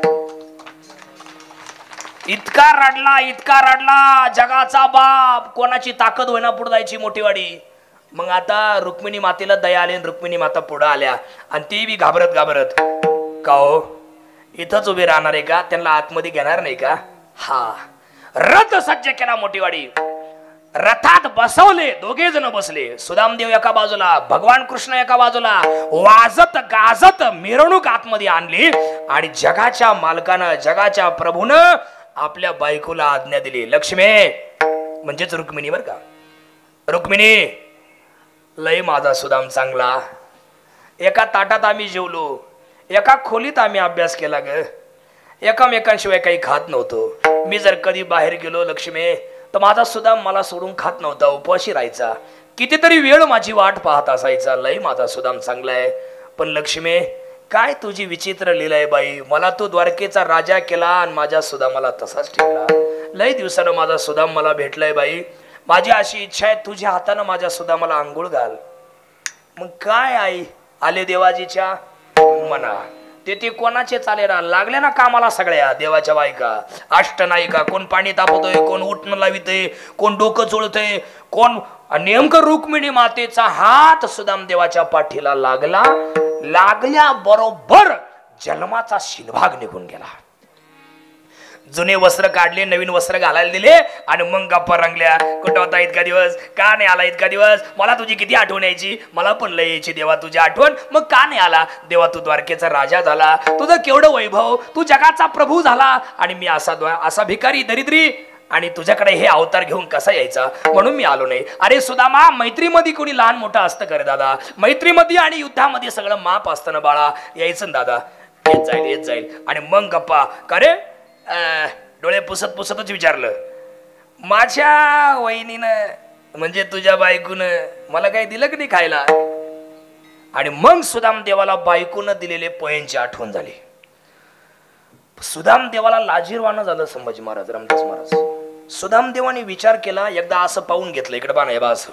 इतका रडला जगाचा बाप, कोणाची ताकद होईना पुढे जायची मोठीवाडी. मग आता रुक्मिणी मातेला दया आली, रुक्मिणी माता पुढे आल्या आणि ती बी घाबरत का हो इथंच उभे राहणार आहे का, त्यांना आतमध्ये घेणार नाही का? हा, रथ सज्ज केला मोठीवाडी, रथात बसवले, दोघे जण बसले. सुदामदेव एका बाजूला, भगवान कृष्ण एका बाजूला, वाजत गाजत मिरवणूक आतमध्ये आणली आणि जगाच्या मालकानं, जगाच्या प्रभूनं आपल्या बायकोला आज्ञा दिली. लक्ष्मी म्हणजेच रुक्मिणी बर का, रुक्मिणी लय माझा सुदाम चांगला, एका ताटात आम्ही जेवलो, एका खोलीत आम्ही अभ्यास केला ग, एकामेकांशिवाय काही खात नव्हतो. मी जर कधी बाहेर गेलो लक्ष्मी तर माझा सुदाम मला सोडून खात नव्हता, उपवाशी राहायचा, कितीतरी वेळ माझी वाट पाहत असायचा. लय माझा सुदाम चांगला आहे. पण लक्ष्मी काय तुझी विचित्र लीला आहे बाई, मला तू द्वारकेचा राजा केला आणि माझ्या सुदामाला तसाच ठेवला. लय दिवसानं माझा सुदाम मला भेटलाय बाई, माझी अशी इच्छा आहे तुझ्या हातानं माझ्या सुदामाला आंघोळ घाल. मग काय आई आले देवाजीच्या मना, ते कोणाचे चाले ना, लागले ना कामाला सगळ्या देवाच्या बायका, अष्टनायिका, कोण पाणी तापवतोय, कोण उठणं लावितय, कोण डोकं चोळतय, कोण. नेमकं रुक्मिणी मातेचा हात सुदाम देवाच्या पाठीला लागला, लागल्या बरोबर जन्माचा शिलभाग निघून गेला. जुने वस्त्र काढले, नवीन वस्त्र घालायला दिले आणि मग गप्पा रंगल्या. कुठं होता इतका दिवस, का नाही आला इतका दिवस, मला तुझी किती आठवण यायची, मला पण लय यायची देवा तुझी आठवण, मग का नाही आला देवा, तू द्वारकेचा राजा झाला, तुझं केवढं वैभव, तू जगाचा प्रभू झाला आणि मी असा भिकारी दरिद्री, आणि तुझ्याकडे हे अवतार घेऊन कसा यायचा, म्हणून मी आलो नाही. अरे सुदामा, मैत्रीमध्ये कोणी लहान मोठं असतं करे दादा, मैत्रीमध्ये आणि युद्धामध्ये सगळं माप असतं ना बाळा, यायचं ना दादा, येत जाईल. आणि मग गप्पा का रे, डोळे पुसतच विचारलं, माझ्या वहिनीनं म्हणजे तुझ्या बायकोनं मला काही दिलं की नाही खायला. आणि मग सुदाम देवाला बायकोनं दिलेले पोयांची आठवण झाली. सुदाम देवाला लाजीरवाणं झालं. संभाजी महाराज, रामदास महाराज, सुदाम देवाने विचार केला, एकदा असं पाहून घेतलं, इकडे बा नाही बा असं,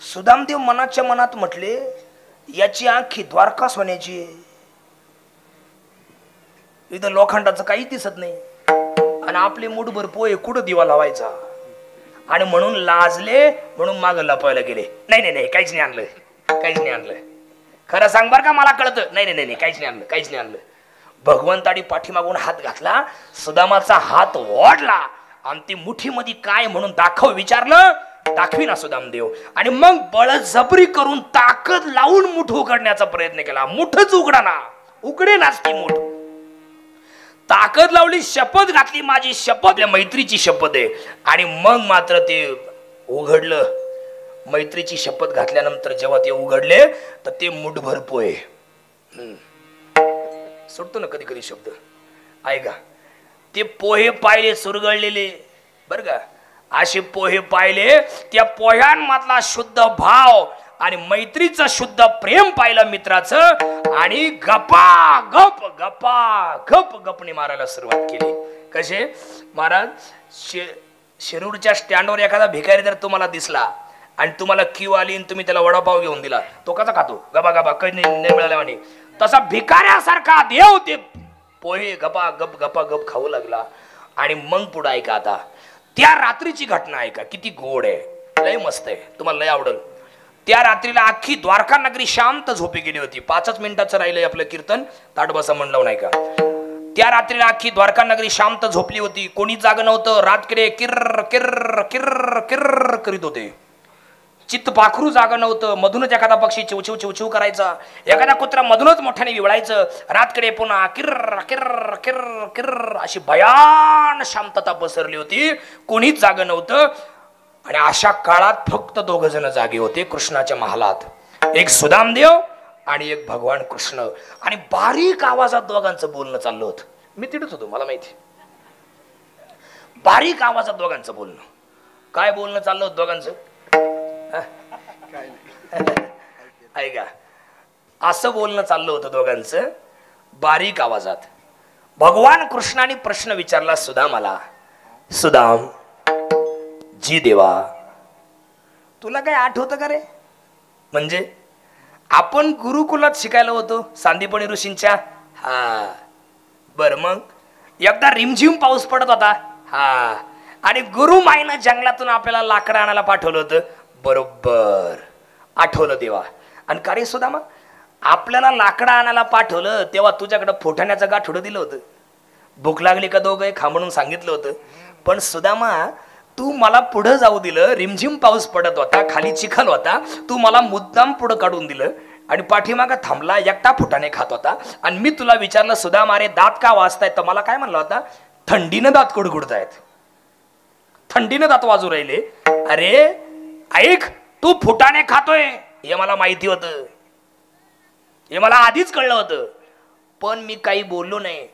सुदामदेव मनाच्या मनात म्हटले, याची आखी द्वारका सोन्याची, इथं लोखंडाचं काही दिसत नाही आणि आपले मुठभर पोहे कुठं दिवा लावायचा. आणि म्हणून लाजले, म्हणून माग लपवायला गेले. नाही काहीच नाही आणलं, खरं सांग बर का, मला कळतं. नाही काहीच नाही आणलं. भगवंतानी पाठीमागून हात घातला, सुदामाचा हात ओढला आणि ती मुठीमध्ये काय म्हणून दाखव विचारलं, दाखवी ना सुदामदेव. आणि मग बळजबरी करून ताकद लावून मुठ उघडण्याचा प्रयत्न केला. मुठच उघडाना, उघडेनाच ती मुठ. ताकद लावली, शपथ घातली, माझी शपथ, आपल्या मैत्रीची शपथ आहे. आणि मग मात्र ते उघडलं. मैत्रीची शपथ घातल्यानंतर जेव्हा ते उघडले तर ते मुठभर पोहे, सुटतो ना कधी कधी शब्द, ऐका, ते पोहे पाहिले चुरगळलेले बर का, असे पोहे पाहिले, त्या पोह्यांमधला शुद्ध भाव आणि मैत्रीचं शुद्ध प्रेम पाहिलं मित्राचं. आणि गपने मारायला सुरुवात केली. कसे महाराज, शिरूरच्या स्टँडवर एखादा भिकारी जर तुम्हाला दिसला आणि तुम्हाला क्यू आली आणि तुम्ही त्याला वडापाव घेऊन दिला, तो कसा खातो, गबा कधी नाही मिळाल्या म्हणे, तसा भिकाऱ्यासारखा देव ते पोहे गप खाऊ लागला. आणि मग पुढे ऐका, आता त्या रात्रीची घटना ऐका, किती गोड आहे, लय मस्त आहे, तुम्हाला लय आवडेल. त्या रात्रीला अख्खी द्वारका नगरी शांत झोपी गेली होती. 5 मिनिटाचं राहिलंय आपलं कीर्तन, ताटबसा म्हणलं नाही का. त्या रात्रीला अख्खी द्वारका नगरी शांत झोपली होती, कोणी जाग नव्हतं. रातकडे किर्र किर्र किर्र किर्र करीत होते, चित्त पाखरू जागा नव्हतं. मधूनच एखादा पक्षी चिवचिव चिवचिव करायचा, एखादा कुत्रा मधूनच मोठ्याने विवळायचं. रातकडे पुन्हा किर्र किर्र किर्र किर्र अशी भयान शांतता पसरली होती, कोणीच जागा नव्हतं. आणि अशा काळात फक्त 2 जण जागे होते कृष्णाच्या महालात, एक सुदामदेव आणि एक भगवान कृष्ण. आणि बारीक आवाजात दोघांचं बोलणं चाललं होतं. मी तिथेच होतो, मला माहिती. बारीक आवाजात दोघांचं बोलणं. काय बोलणं चाललं होतं दोघांचं? ऐका, असं बोलणं चाललं होतं दोघांचं बारीक आवाजात. भगवान कृष्णाने प्रश्न विचारला सुदामाला, सुदाम जी देवा, तुला काय आठवतं का रे? म्हणजे आपण गुरुकुलात शिकायला होतो सांदीपणी ऋषींच्या. हा बर, मग एकदा रिमझिम पाऊस पडत होता. हा, आणि गुरु माईनं जंगलातून आपल्याला लाकडं आणायला पाठवलं होतं. बरोबर आठवलं देवा. आणि का रे सुदामा, आपल्याला लाकडं आणायला पाठवलं तेव्हा तुझ्याकडे फुटाण्याचं गाठोडं दिलं होतं. भूक लागली का दोघं खा म्हणून सांगितलं होतं. पण सुदामा, तू मला पुढं जाऊ दिलं. रिमझिम पाऊस पडत होता, खाली चिखल होता, तू मला मुद्दाम पुढं काढून दिलं आणि पाठीमागा थांबला, एकटा फुटाणे खात होता. आणि मी तुला विचारलं, सुदामा रे दात का वाजतायत? तर मला काय म्हणला होता? थंडीनं दात कुडकुडतायत, थंडीनं दात वाजू राहिले. अरे ऐक, तू फुटाणे खातोय हे मला माहिती होतं, हे मला आधीच कळलं होतं, पण मी काही बोललो नाही.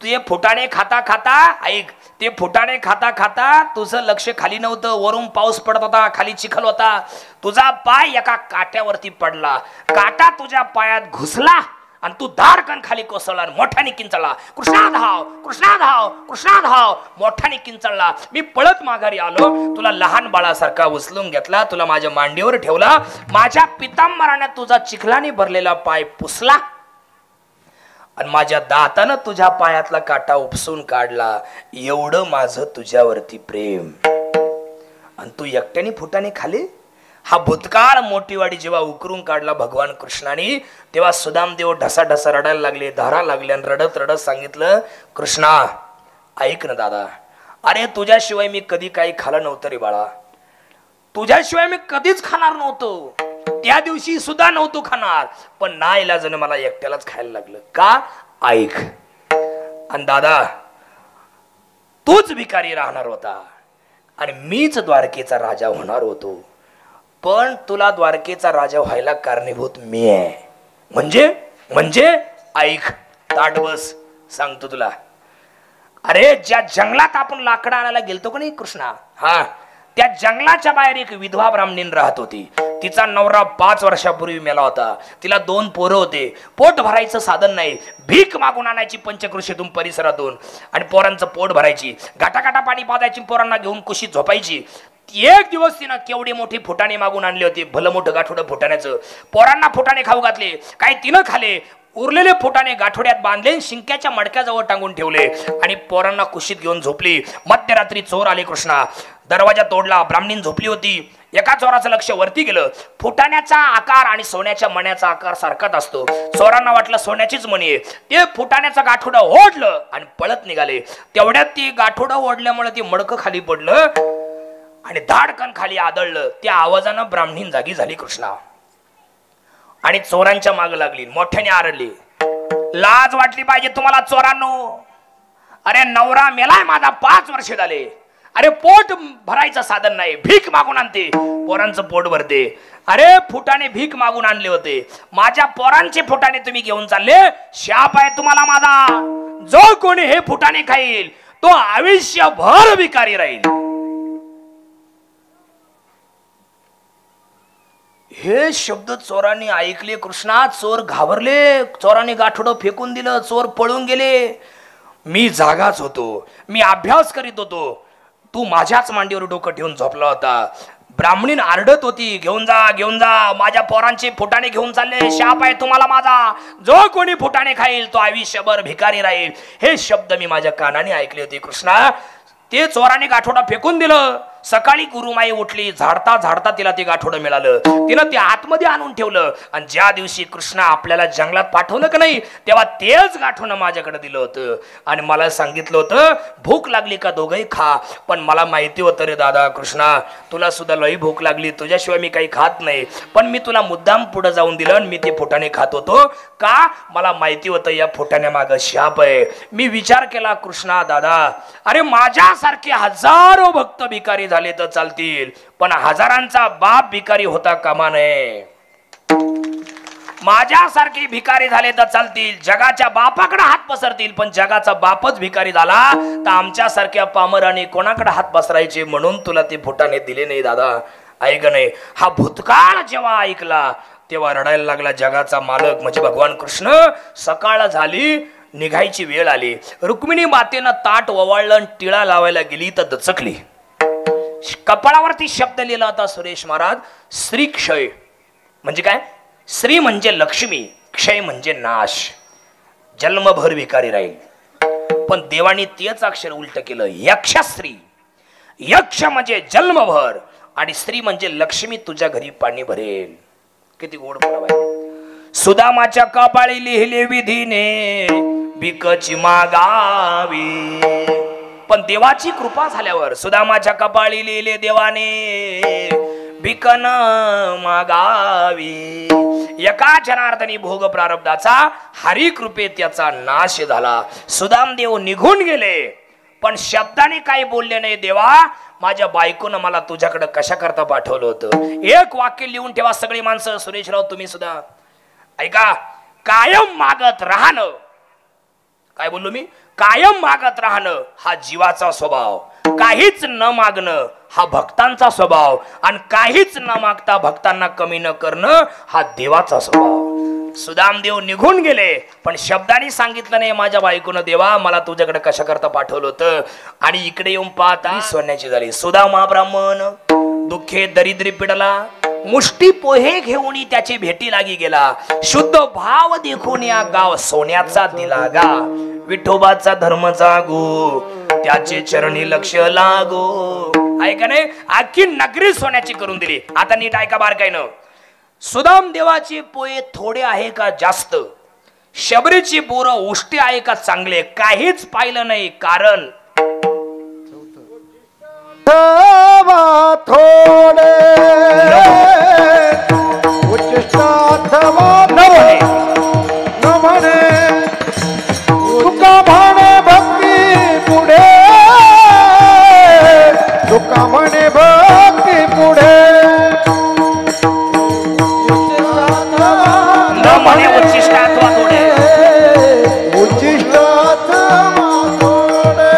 ते फुटाणे खाता खाता, ऐक, ते फुटाणे खाता खाता तुझं लक्ष खाली नव्हतं. वरून पाऊस पडत होता, खाली चिखल होता, तुझा पाय एका काट्यावरती पडला, काटा तुझ्या पायात घुसला आणि तू धारकन खाली कोसळला, मोठ्याने किंचळला, कृष्णा धाव, कृष्णा धाव, कृष्णा धाव, मोठ्याने किंचळला. मी पळत माघारी आलो, तुला लहान बाळासारखा उचलून घेतला, तुला माझ्या मांडीवर ठेवला, माझ्या पितांबराने तुझा चिखलाने भरलेला पाय पुसला आणि माझ्या दातानं तुझ्या पायातला काटा उपसून काढला. एवढं माझं तुझ्यावरती प्रेम, आणि तू एकट्याने फुटाने खाली. हा भूतकाळ मोठीवाडी जेव्हा उकरून काढला भगवान कृष्णाने, तेव्हा सुदामदेव ढसा ढसा रडायला लागले, धारा लागले आणि रडत रडत सांगितलं, कृष्णा ऐक ना दादा, अरे तुझ्याशिवाय मी कधी काही खाल्लं नव्हतं रे बाळा, तुझ्याशिवाय मी कधीच खाणार नव्हतो, त्या दिवशी सुद्धा नव्हतो खाणार, पण नाईलाजाने मला एकट्यालाच खायला लागलं. का? ऐक, आणि दादा तूच भिकारी राहणार होता आणि मीच द्वारकेचा राजा होणार होतो, पण तुला द्वारकेचा राजा व्हायला कारणीभूत मी आहे. म्हणजे ऐक, ताट बस, सांगतो तुला. अरे ज्या जंगलात आपण लाकडं आणायला गेलतो का नाही कृष्णा, हा, त्या जंगलाच्या बाहेर एक विधवा ब्राह्मणीन राहत होती. तिचा नवरा 5 वर्षापूर्वी मेला होता. तिला 2 पोरं होते. पोट भरायचं साधन नाही, भीक मागून आणायची पंचकृषीतून परिसरातून आणि पोरांचं पोट भरायची. घाटाघाटा पाणी पाजायची, पोरांना घेऊन कुशीत झोपायची. एक दिवस तिनं केवढी मोठी फुटाणे मागून आणली होती, भलं मोठं गाठोडं फुटाण्याचं. पोरांना फुटाणे खाऊ घातले, काय तिनं खाले. उरलेले फुटाणे गाठोड्यात बांधले, शिंक्याच्या मडक्याजवळ टांगून ठेवले आणि पोरांना कुशीत घेऊन झोपली. मध्यरात्री चोर आले कृष्णा, दरवाजा तोडला. ब्राह्मणीन झोपली होती. एका चोराचं लक्ष वरती गेलं. फुटाण्याचा आकार आणि सोन्याच्या मण्याचा आकार सारखाच असतो. चोरांना वाटलं सोन्याचीच मणी आहे. ते फुटाण्याचं गाठोडं ओढलं आणि पळत निघाले. तेवढ्यात ती गाठोडं ओढल्यामुळे ती मडकं खाली पडलं आणि धाडकन खाली आदळलं. त्या आवाजानं ब्राह्मणीन जागी झाली कृष्णा आणि चोरांच्या माग लागली, मोठ्याने आरडली, लाज वाटली पाहिजे तुम्हाला चोरांनो. अरे नवरा मेलाय माझा, 5 वर्ष झाले, अरे पोट भरायचं साधन नाही, भीक मागून आणते, पोरांचं पोट भरते. अरे फुटाणे भीक मागून आणले होते, माझ्या पोरांचे फुटाणे तुम्ही घेऊन चालले, शाप आहे तुम्हाला माझा. जो कोणी हे फुटाणे खाईल तो आयुष्यभर भिकारी राहील. हे शब्द चोरांनी ऐकले कृष्णा. चोर घाबरले, चोरांनी गाठोडं फेकून दिलं, चोर पळून गेले. मी जागाच होतो, मी अभ्यास करीत होतो, तू माझ्याच मांडीवर डोकं ठेवून झोपला होता. ब्राह्मणीन आरडत होती, घेऊन जा, घेऊन जा, माझ्या पोरांचे फुटाणे घेऊन चालले, शाप आहे तुम्हाला माझा. जो कोणी फुटाणे खाईल तो आयुष्यभर भिकारी राहील. हे शब्द मी माझ्या कानाने ऐकले होते कृष्णा. ते चोराने गाठोडा फेकून दिलं. सकाळी गुरुमाई उठली, झाडता झाडता तिला ते गाठोडं मिळालं. तिनं ते आतमध्ये आणून ठेवलं आणि ज्या दिवशी कृष्णा आपल्याला जंगलात पाठवलं का नाही, तेव्हा तेच गाठोडं माझ्याकडे दिलं होतं आणि मला सांगितलं होतं, भूक लागली का दोघंही खा. पण मला माहिती होतं रे दादा कृष्णा, तुला सुद्धा लई भूक लागली, तुझ्याशिवाय मी काही खात नाही, पण मी तुला मुद्दाम पुढे जाऊन दिलं आणि मी ते फुटाणे खात होतो. का? मला माहिती होतं या फुटाण्यामागं शाप आहे. मी विचार केला कृष्णा दादा, अरे माझ्यासारखे हजारो भक्त भिकारी झाले तर चालतील, पण हजारांचा बाप भिकारी होता कामा नये. माझ्यासारखे भिकारी झाले तर चालतील, जगाच्या बापाकडे हात पसरतील, पण जगाचा बापच भिकारी झाला तर आमच्यासारख्या पामराने कोणाकडे हात पसरायचे, म्हणून तुला ते फुटाने दिले नाही दादा. ऐक नाही, हा भूतकाळ जेव्हा ऐकला तेव्हा रडायला लागला जगाचा मालक म्हणजे भगवान कृष्ण. सकाळ झाली, निघायची वेळ आली. रुक्मिणी मातेनं ताट ववाळलं आणि टिळा लावायला गेली तर दचकली. कपाळावरती शब्द लिहिला होता सुरेश महाराज, श्री क्षय. म्हणजे काय? श्री म्हणजे लक्ष्मी, क्षय म्हणजे नाश. जन्मभर भिकारी राहील. पण देवाने तेच अक्षर उलट केलं, यक्षश्री. यक्ष म्हणजे जन्मभर आणि स्त्री म्हणजे लक्ष्मी तुझ्या घरी पाणी भरेल. किती गोड बोलावा. सुदामाच्या कपाळी लिहिले विधीने भिकची मागावी. पण देवाची कृपा झाल्यावर सुदामाच्या कपाळी लिहिले देवाने भिकन मागावी. एका जनार्दनी भोग प्रारब्धाचा हरी कृपेत त्याचा नाश झाला. सुदामदेव निघून गेले पण शब्दाने काही बोलले नाही. देवा, माझ्या बायकोनं मला तुझ्याकडे कशा करता पाठवलं होतं. एक वाक्य लिहून ठेवा सगळी माणसं. सुरेशराव तुम्ही सुद्धा ऐका. कायम मागत राहणं. काय बोललो मी? कायम मागत राहणं हा जीवाचा स्वभाव. काहीच न मागणं हा भक्तांचा स्वभाव. आणि काहीच न मागता भक्तांना कमी न करणं हा देवाचा स्वभाव. सुदामदेव निघून गेले पण शब्दाने सांगितलं नाही माझ्या बायकोनं देवा मला तुझ्याकडे कशा करता पाठवलं होतं. आणि इकडे येऊन पाहता सोन्याची झाली. सुदामा ब्राह्मण दुःखे दरिद्री पिडला, मुष्टी पोहे घेऊन त्याची भेटी लागी गेला. शुद्ध भाव देखून या गाव सोन्याचा दिला गा. विठोबाचा धर्म जागो, त्याचे चरणी लक्ष लागो. ऐका नाही, आखी नगरी सोन्याची करून दिली. आता नीट ऐका बारकाईनं. सुदाम देवाचे पोहे थोडे आहे का जास्त? शबरीची बोरं उष्टी आहे का चांगले? काहीच पाहिलं नाही. कारण थोडे उच्चाथ न म्हणे तुका म्हणे भक्ती पुढे. तुका म्हणे भक्ती पुढे. न म्हणे उच्चिष्ट अथवा थोडे. उच्चिष्ट अथवा थोडे.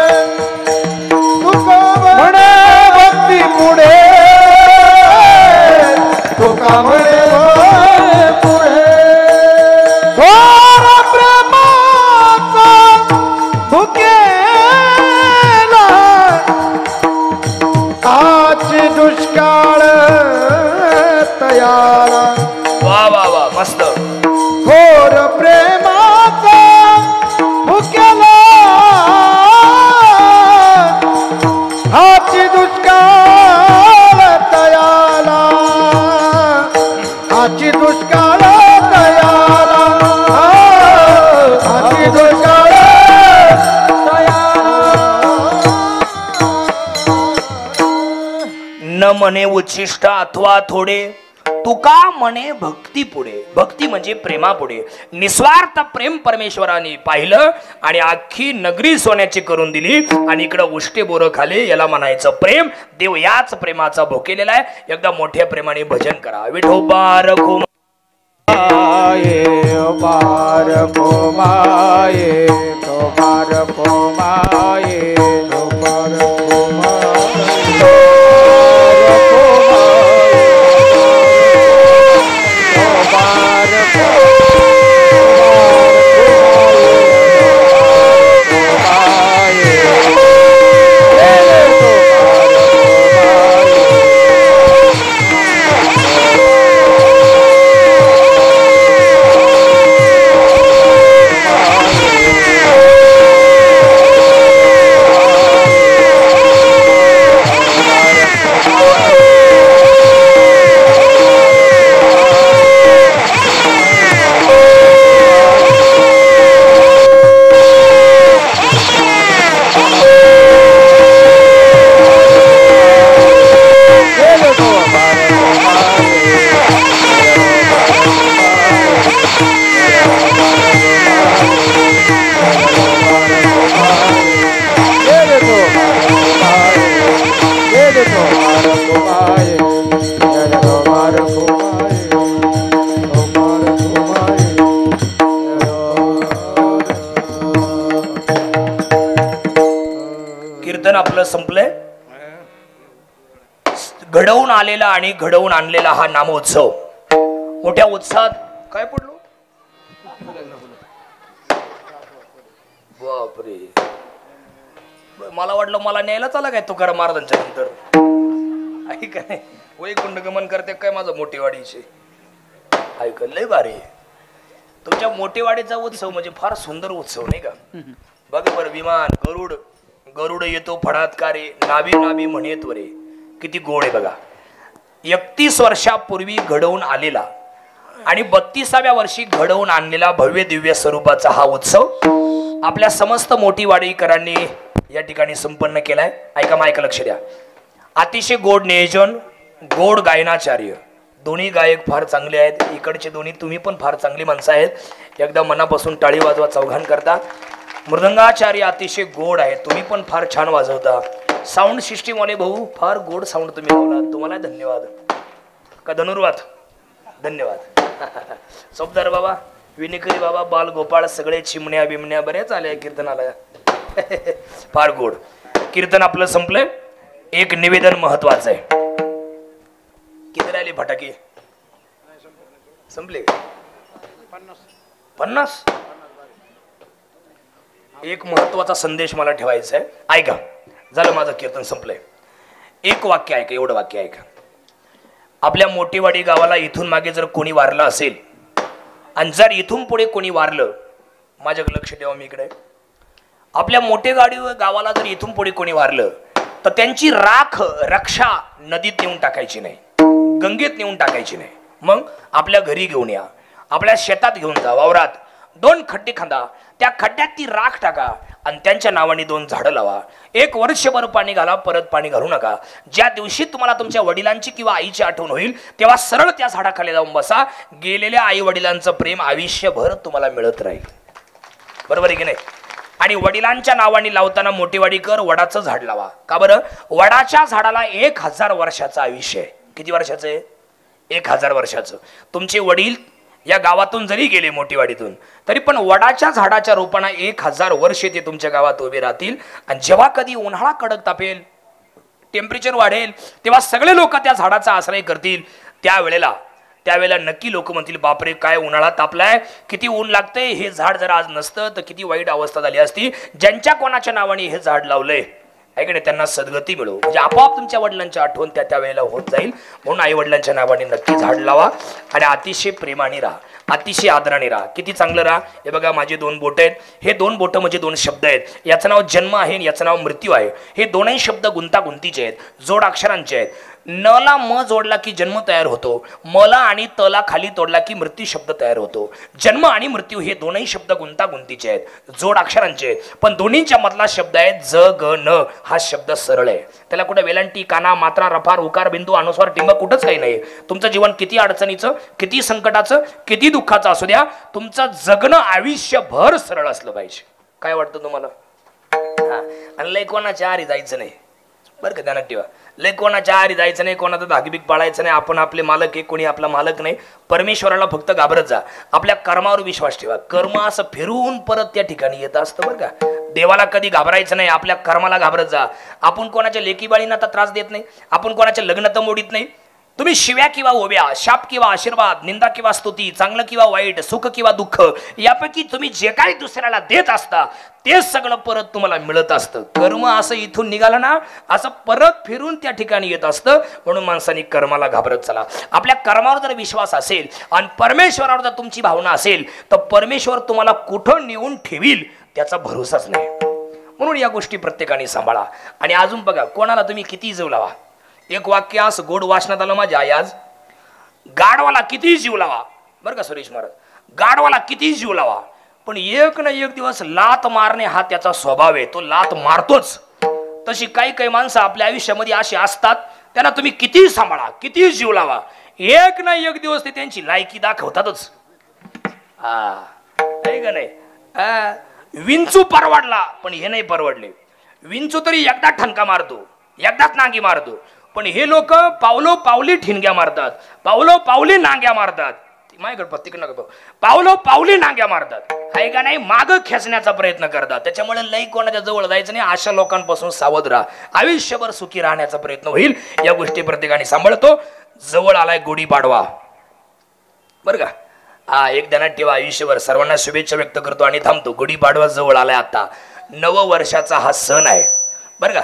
तुका म्हणे भक्ती पुढे. तुका म्हणे पुढे. घोर प्रेमाचा भुकेला आजची दुष्काळ तयारा. वा वा वा मस्त. घोर प्रेमाचा भुकेला आजची दुष्काळ तयाला. आजची दुष्काळ तयाला. आजची दुष्काळ न म्हणे उच्चिष्ट अथवा थोडे. तुका म्हणे भक्ती पुढे. भक्ती म्हणजे प्रेमा पुढे. निस्वार्थ प्रेम परमेश्वराने पाहिलं आणि अख्खी नगरी सोन्याची करून दिली. आणि इकडं उष्टे बोरं खाले. याला म्हणायचं प्रेम. देव याच प्रेमाचा भोकेलेला आहे. एकदा मोठ्या प्रेमाने भजन करा. विठोबा रखो माये बार को माये तो बार को माये तो बार को आपलं संपलंय. घडवून आलेला आणि घडवून आणलेला हा नामोत्सव मोठ्या उत्साहात काय पडलो. बापरे, मला वाटलं मला न्यायला चाला काय तुकाराम महाराजांच्या नंतर. ऐक नाही वैकुंठ गमन करते काय माझं मोठेवाडीचे. ऐक लय भारी तुमच्या मोठेवाडीचा उत्सव म्हणजे फार सुंदर उत्सव नाही का. बघ बरं विमान गरुड गरुड येतो फडात कारे नाभी नाभी म्हणेत वरे किती गोड आहे बघा. 31 वर्षापूर्वी घडवून आलेला आणि 32व्या वर्षी घडवून आणलेला भव्य दिव्य स्वरूपाचा हा उत्सव आपल्या समस्त मोठीवाडीकरांनी या ठिकाणी संपन्न केलाय. ऐका मायका लक्ष द्या. अतिशय गोड नियोजन, गोड गायनाचार्य, दोन्ही गायक फार चांगले आहेत. इकडचे दोन्ही तुम्ही पण फार चांगली माणसं आहेत. एकदा मनापासून टाळी वाजवा चौघान करता. मृदंगाचार्य अतिशय गोड आहे, तुम्ही पण फार छान वाजवता. साऊंड सिस्टीम वाले भाऊ फार गोड साऊंड तुम्ही लावला, तुम्हाला धन्यवाद. का धनुर्वाद धन्यवाद. सोबदार बाबा, विनिकरी बाबा, बाल गोपाळ सगळे चिमण्या बिमण्या बऱ्याच आल्या कीर्तनाला. फार गोड कीर्तन आपलं संपलंय. एक निवेदन महत्वाचं आहे. किती राहिली फटाके संपले? 50. एक महत्वाचा संदेश मला ठेवायचा आहे. ऐका, झालं माझं कीर्तन संपलंय. एक वाक्य ऐका, एवढं वाक्य ऐका. आपल्या मोठेवाडी गावाला इथून मागे जर कोणी वारलं असेल आणि जर इथून पुढे कोणी वारलं, माझ्याकडे लक्ष ठेवा मी इकडे. आपल्या मोठेवाडी गावाला जर इथून पुढे कोणी वारलं तर त्यांची राख रक्षा नदीत नेऊन टाकायची नाही, गंगेत नेऊन टाकायची नाही. मग आपल्या घरी घेऊन या, आपल्या शेतात घेऊन जा, वावरात 2 खड्डे खांदा, त्या खड्ड्यात ती राख टाका आणि त्यांच्या नावाने 2 झाडं लावा. 1 वर्षभर पाणी घाला, परत पाणी घालू नका. ज्या दिवशी तुम्हाला तुमच्या वडिलांची किंवा आईची आठवण होईल तेव्हा सरळ त्या झाडाखाली जाऊन बसा. गेलेल्या आई वडिलांचं प्रेम आयुष्यभर तुम्हाला मिळत राहील. बरोबर आहे की नाही? आणि वडिलांच्या नावाने लावताना मोठेवाडीकर वडाचं झाड लावा. का बरं? वडाच्या झाडाला 1000 वर्षाचं आयुष्य आहे. किती वर्षाचं आहे? 1000 वर्षाचं. तुमचे वडील या गावातून जरी गेले मोठेवाडीतून तरी पण वडाच्या झाडाच्या रोपांना 1000 वर्षे ते तुमच्या गावात उभे राहतील. आणि जेव्हा कधी उन्हाळा कडक तापेल, टेम्परेचर वाढेल, तेव्हा सगळे लोक त्या झाडाचा आश्रय करतील. त्यावेळेला नक्की लोक म्हणतील, बापरे काय उन्हाळा तापलाय, किती ऊन लागतंय, हे झाड जर आज नसतं तर किती वाईट अवस्था झाली असती. ज्यांच्या कोणाच्या नावाने हे झाड लावलंय ऐकणे त्यांना सद्गती मिळो. म्हणजे आपोआप तुमच्या वडिलांची आठवण त्या वेळेला होत जाईल. म्हणून आई वडिलांच्या नावाने नक्की झाड लावा आणि अतिशय प्रेमाने राहा, अतिशय आदराने राहा. किती चांगलं राहा. हे बघा माझे 2 बोट आहेत. हे 2 बोट म्हणजे 2 शब्द आहेत. याचं नाव जन्म आहे आणि याचं नाव मृत्यू आहे. हे दोनही शब्द गुंतागुंतीचे आहेत, जोड अक्षरांचे आहेत. न ला म जोडला की जन्म तयार होतो, मला आणि तला खाली तोडला की मृत्यू शब्द तयार होतो. जन्म आणि मृत्यू हे दोनही शब्द गुंतागुंतीचे आहेत, जोड अक्षरांचे आहेत. पण दोन्हीच्या मधला शब्द आहे ज ग न. हा शब्द सरळ आहे, त्याला कुठे वेलांटी काना मात्रा रफार उकार बिंदू अनुस्वार टिंब कुठंच काही नाही. तुमचं जीवन किती अडचणीचं, किती संकटाचं, किती दुःखाचं असू द्या, तुमचं जगणं आयुष्यभर सरळ असलं पाहिजे. काय वाटतं तुम्हाला? आणि लय कोणाच्या आरी जायचं नाही बरं का, ध्यानात ठेवा. लय कोणाच्या आरी जायचं नाही, कोणाचं धाकबीक पाळायचं नाही. आपण आपले मालक आहे, कोणी आपला मालक नाही. परमेश्वराला फक्त घाबरत जा, आपल्या कर्मावर विश्वास ठेवा. कर्म असं फिरून परत त्या ठिकाणी येत असतं बरं का. देवाला कधी घाबरायचं नाही, आपल्या कर्माला घाबरत जा. आपण कोणाच्या लेकीबाळींना तर त्रास देत नाही, आपण कोणाच्या लग्न तर मोडीत नाही. तुम्ही शिव्या किंवा ओव्या, शाप किंवा आशीर्वाद, निंदा किंवा स्तुती, चांगलं किंवा वाईट, सुख किंवा दुःख, यापैकी तुम्ही जे काही दुसऱ्याला देत असता ते सगळं परत तुम्हाला मिळत असतं. कर्म असं इथून निघालं ना, असं परत फिरून त्या ठिकाणी येत असतं. म्हणून माणसांनी कर्माला घाबरत चला. आपल्या कर्मावर जर विश्वास असेल आणि परमेश्वरावर जर तुमची भावना असेल तर परमेश्वर तुम्हाला कुठं नेऊन ठेवील त्याचा भरोसाच नाही. म्हणून या गोष्टी प्रत्येकाने सांभाळा. आणि अजून बघा, कोणाला तुम्ही किती जीव लावा. एक वाक्य असं गोड वाचनात आलं माझ्या आई आज, गाढवाला किती जीव लावा बरं का सुरेश महाराज, गाढवाला किती जीव लावा पण एक ना एक दिवस लात मारणे हा त्याचा स्वभाव आहे, तो लात मारतोच. तशी काही काही माणसं आपल्या आयुष्यामध्ये अशी असतात, त्यांना तुम्ही किती सांभाळा, किती जीव लावा, एक ना एक दिवस ते त्यांची लायकी दाखवतातच. का नाही? विंचू परवडला पण हे नाही परवडले. विंचू तरी एकदा ठणका मारतो, एकदाच नांगी मारतो, पण हे लोक पावलो पावली ठिणग्या मारतात, पावलो पावली नांग्या मारतात. माझ्याकडे पत्तिकडे नका पावलो पावली नांग्या मारतात आहे का नाही माग खेचण्याचा प्रयत्न करतात त्याच्यामुळे लई कोणाच्या जवळ जायचं नाही अशा लोकांपासून सावध राहा आयुष्यभर सुखी राहण्याचा प्रयत्न होईल या गोष्टी प्रत्येकाने सांभाळतो जवळ आलाय गुढीपाडवा बरं का हा एक ध्यानात ठेवा आयुष्यभर सर्वांना शुभेच्छा व्यक्त करतो आणि थांबतो गुढीपाडवा जवळ आलाय आता नववर्षाचा हा सण आहे बरं का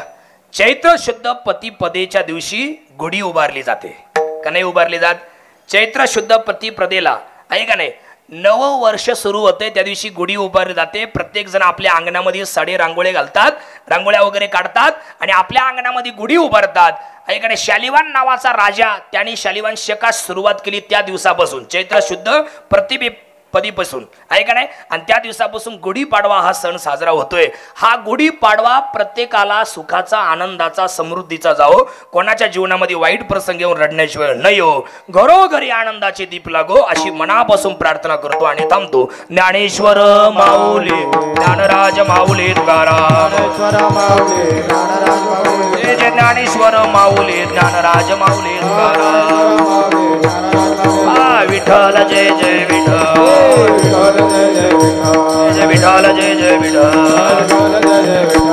चैत्र शुद्ध पतिपदेच्या दिवशी गुढी उभारली जाते का नाही उभारली जात चैत्र शुद्ध प्रतिपदेला आहे का नाही नववर्ष सुरू होते त्या दिवशी गुढी उभारली जाते प्रत्येक जण आपल्या अंगणामध्ये साडे रांगोळी घालतात रांगोळ्या वगैरे काढतात आणि आपल्या अंगणामध्ये गुढी उभारतात आहे का नाही शालिवान नावाचा राजा त्यांनी शालिवान शकास सुरुवात केली त्या दिवसापासून चैत्र शुद्ध प्रतिपदेपासून आहे का नाही आणि त्या दिवसापासून गुढीपाडवा हा सण साजरा होतोय हा गुढीपाडवा प्रत्येकाला सुखाचा आनंदाचा समृद्धीचा जाओ कोणाच्या जीवनामध्ये वाईट प्रसंग येऊन रडण्याशिवाय न येऊ घरोघरी आनंदाचे दीप लागो अशी मनापासून प्रार्थना करतो आणि थांबतो ज्ञानेश्वर माऊली ज्ञानराज माऊली तुकाराम जय ज्ञानेश्वर माऊली ज्ञानराज माऊली तुकाराम विठ्ठल जय जय विठ्ठल जय विठ्ठल जय जय विठ्ठल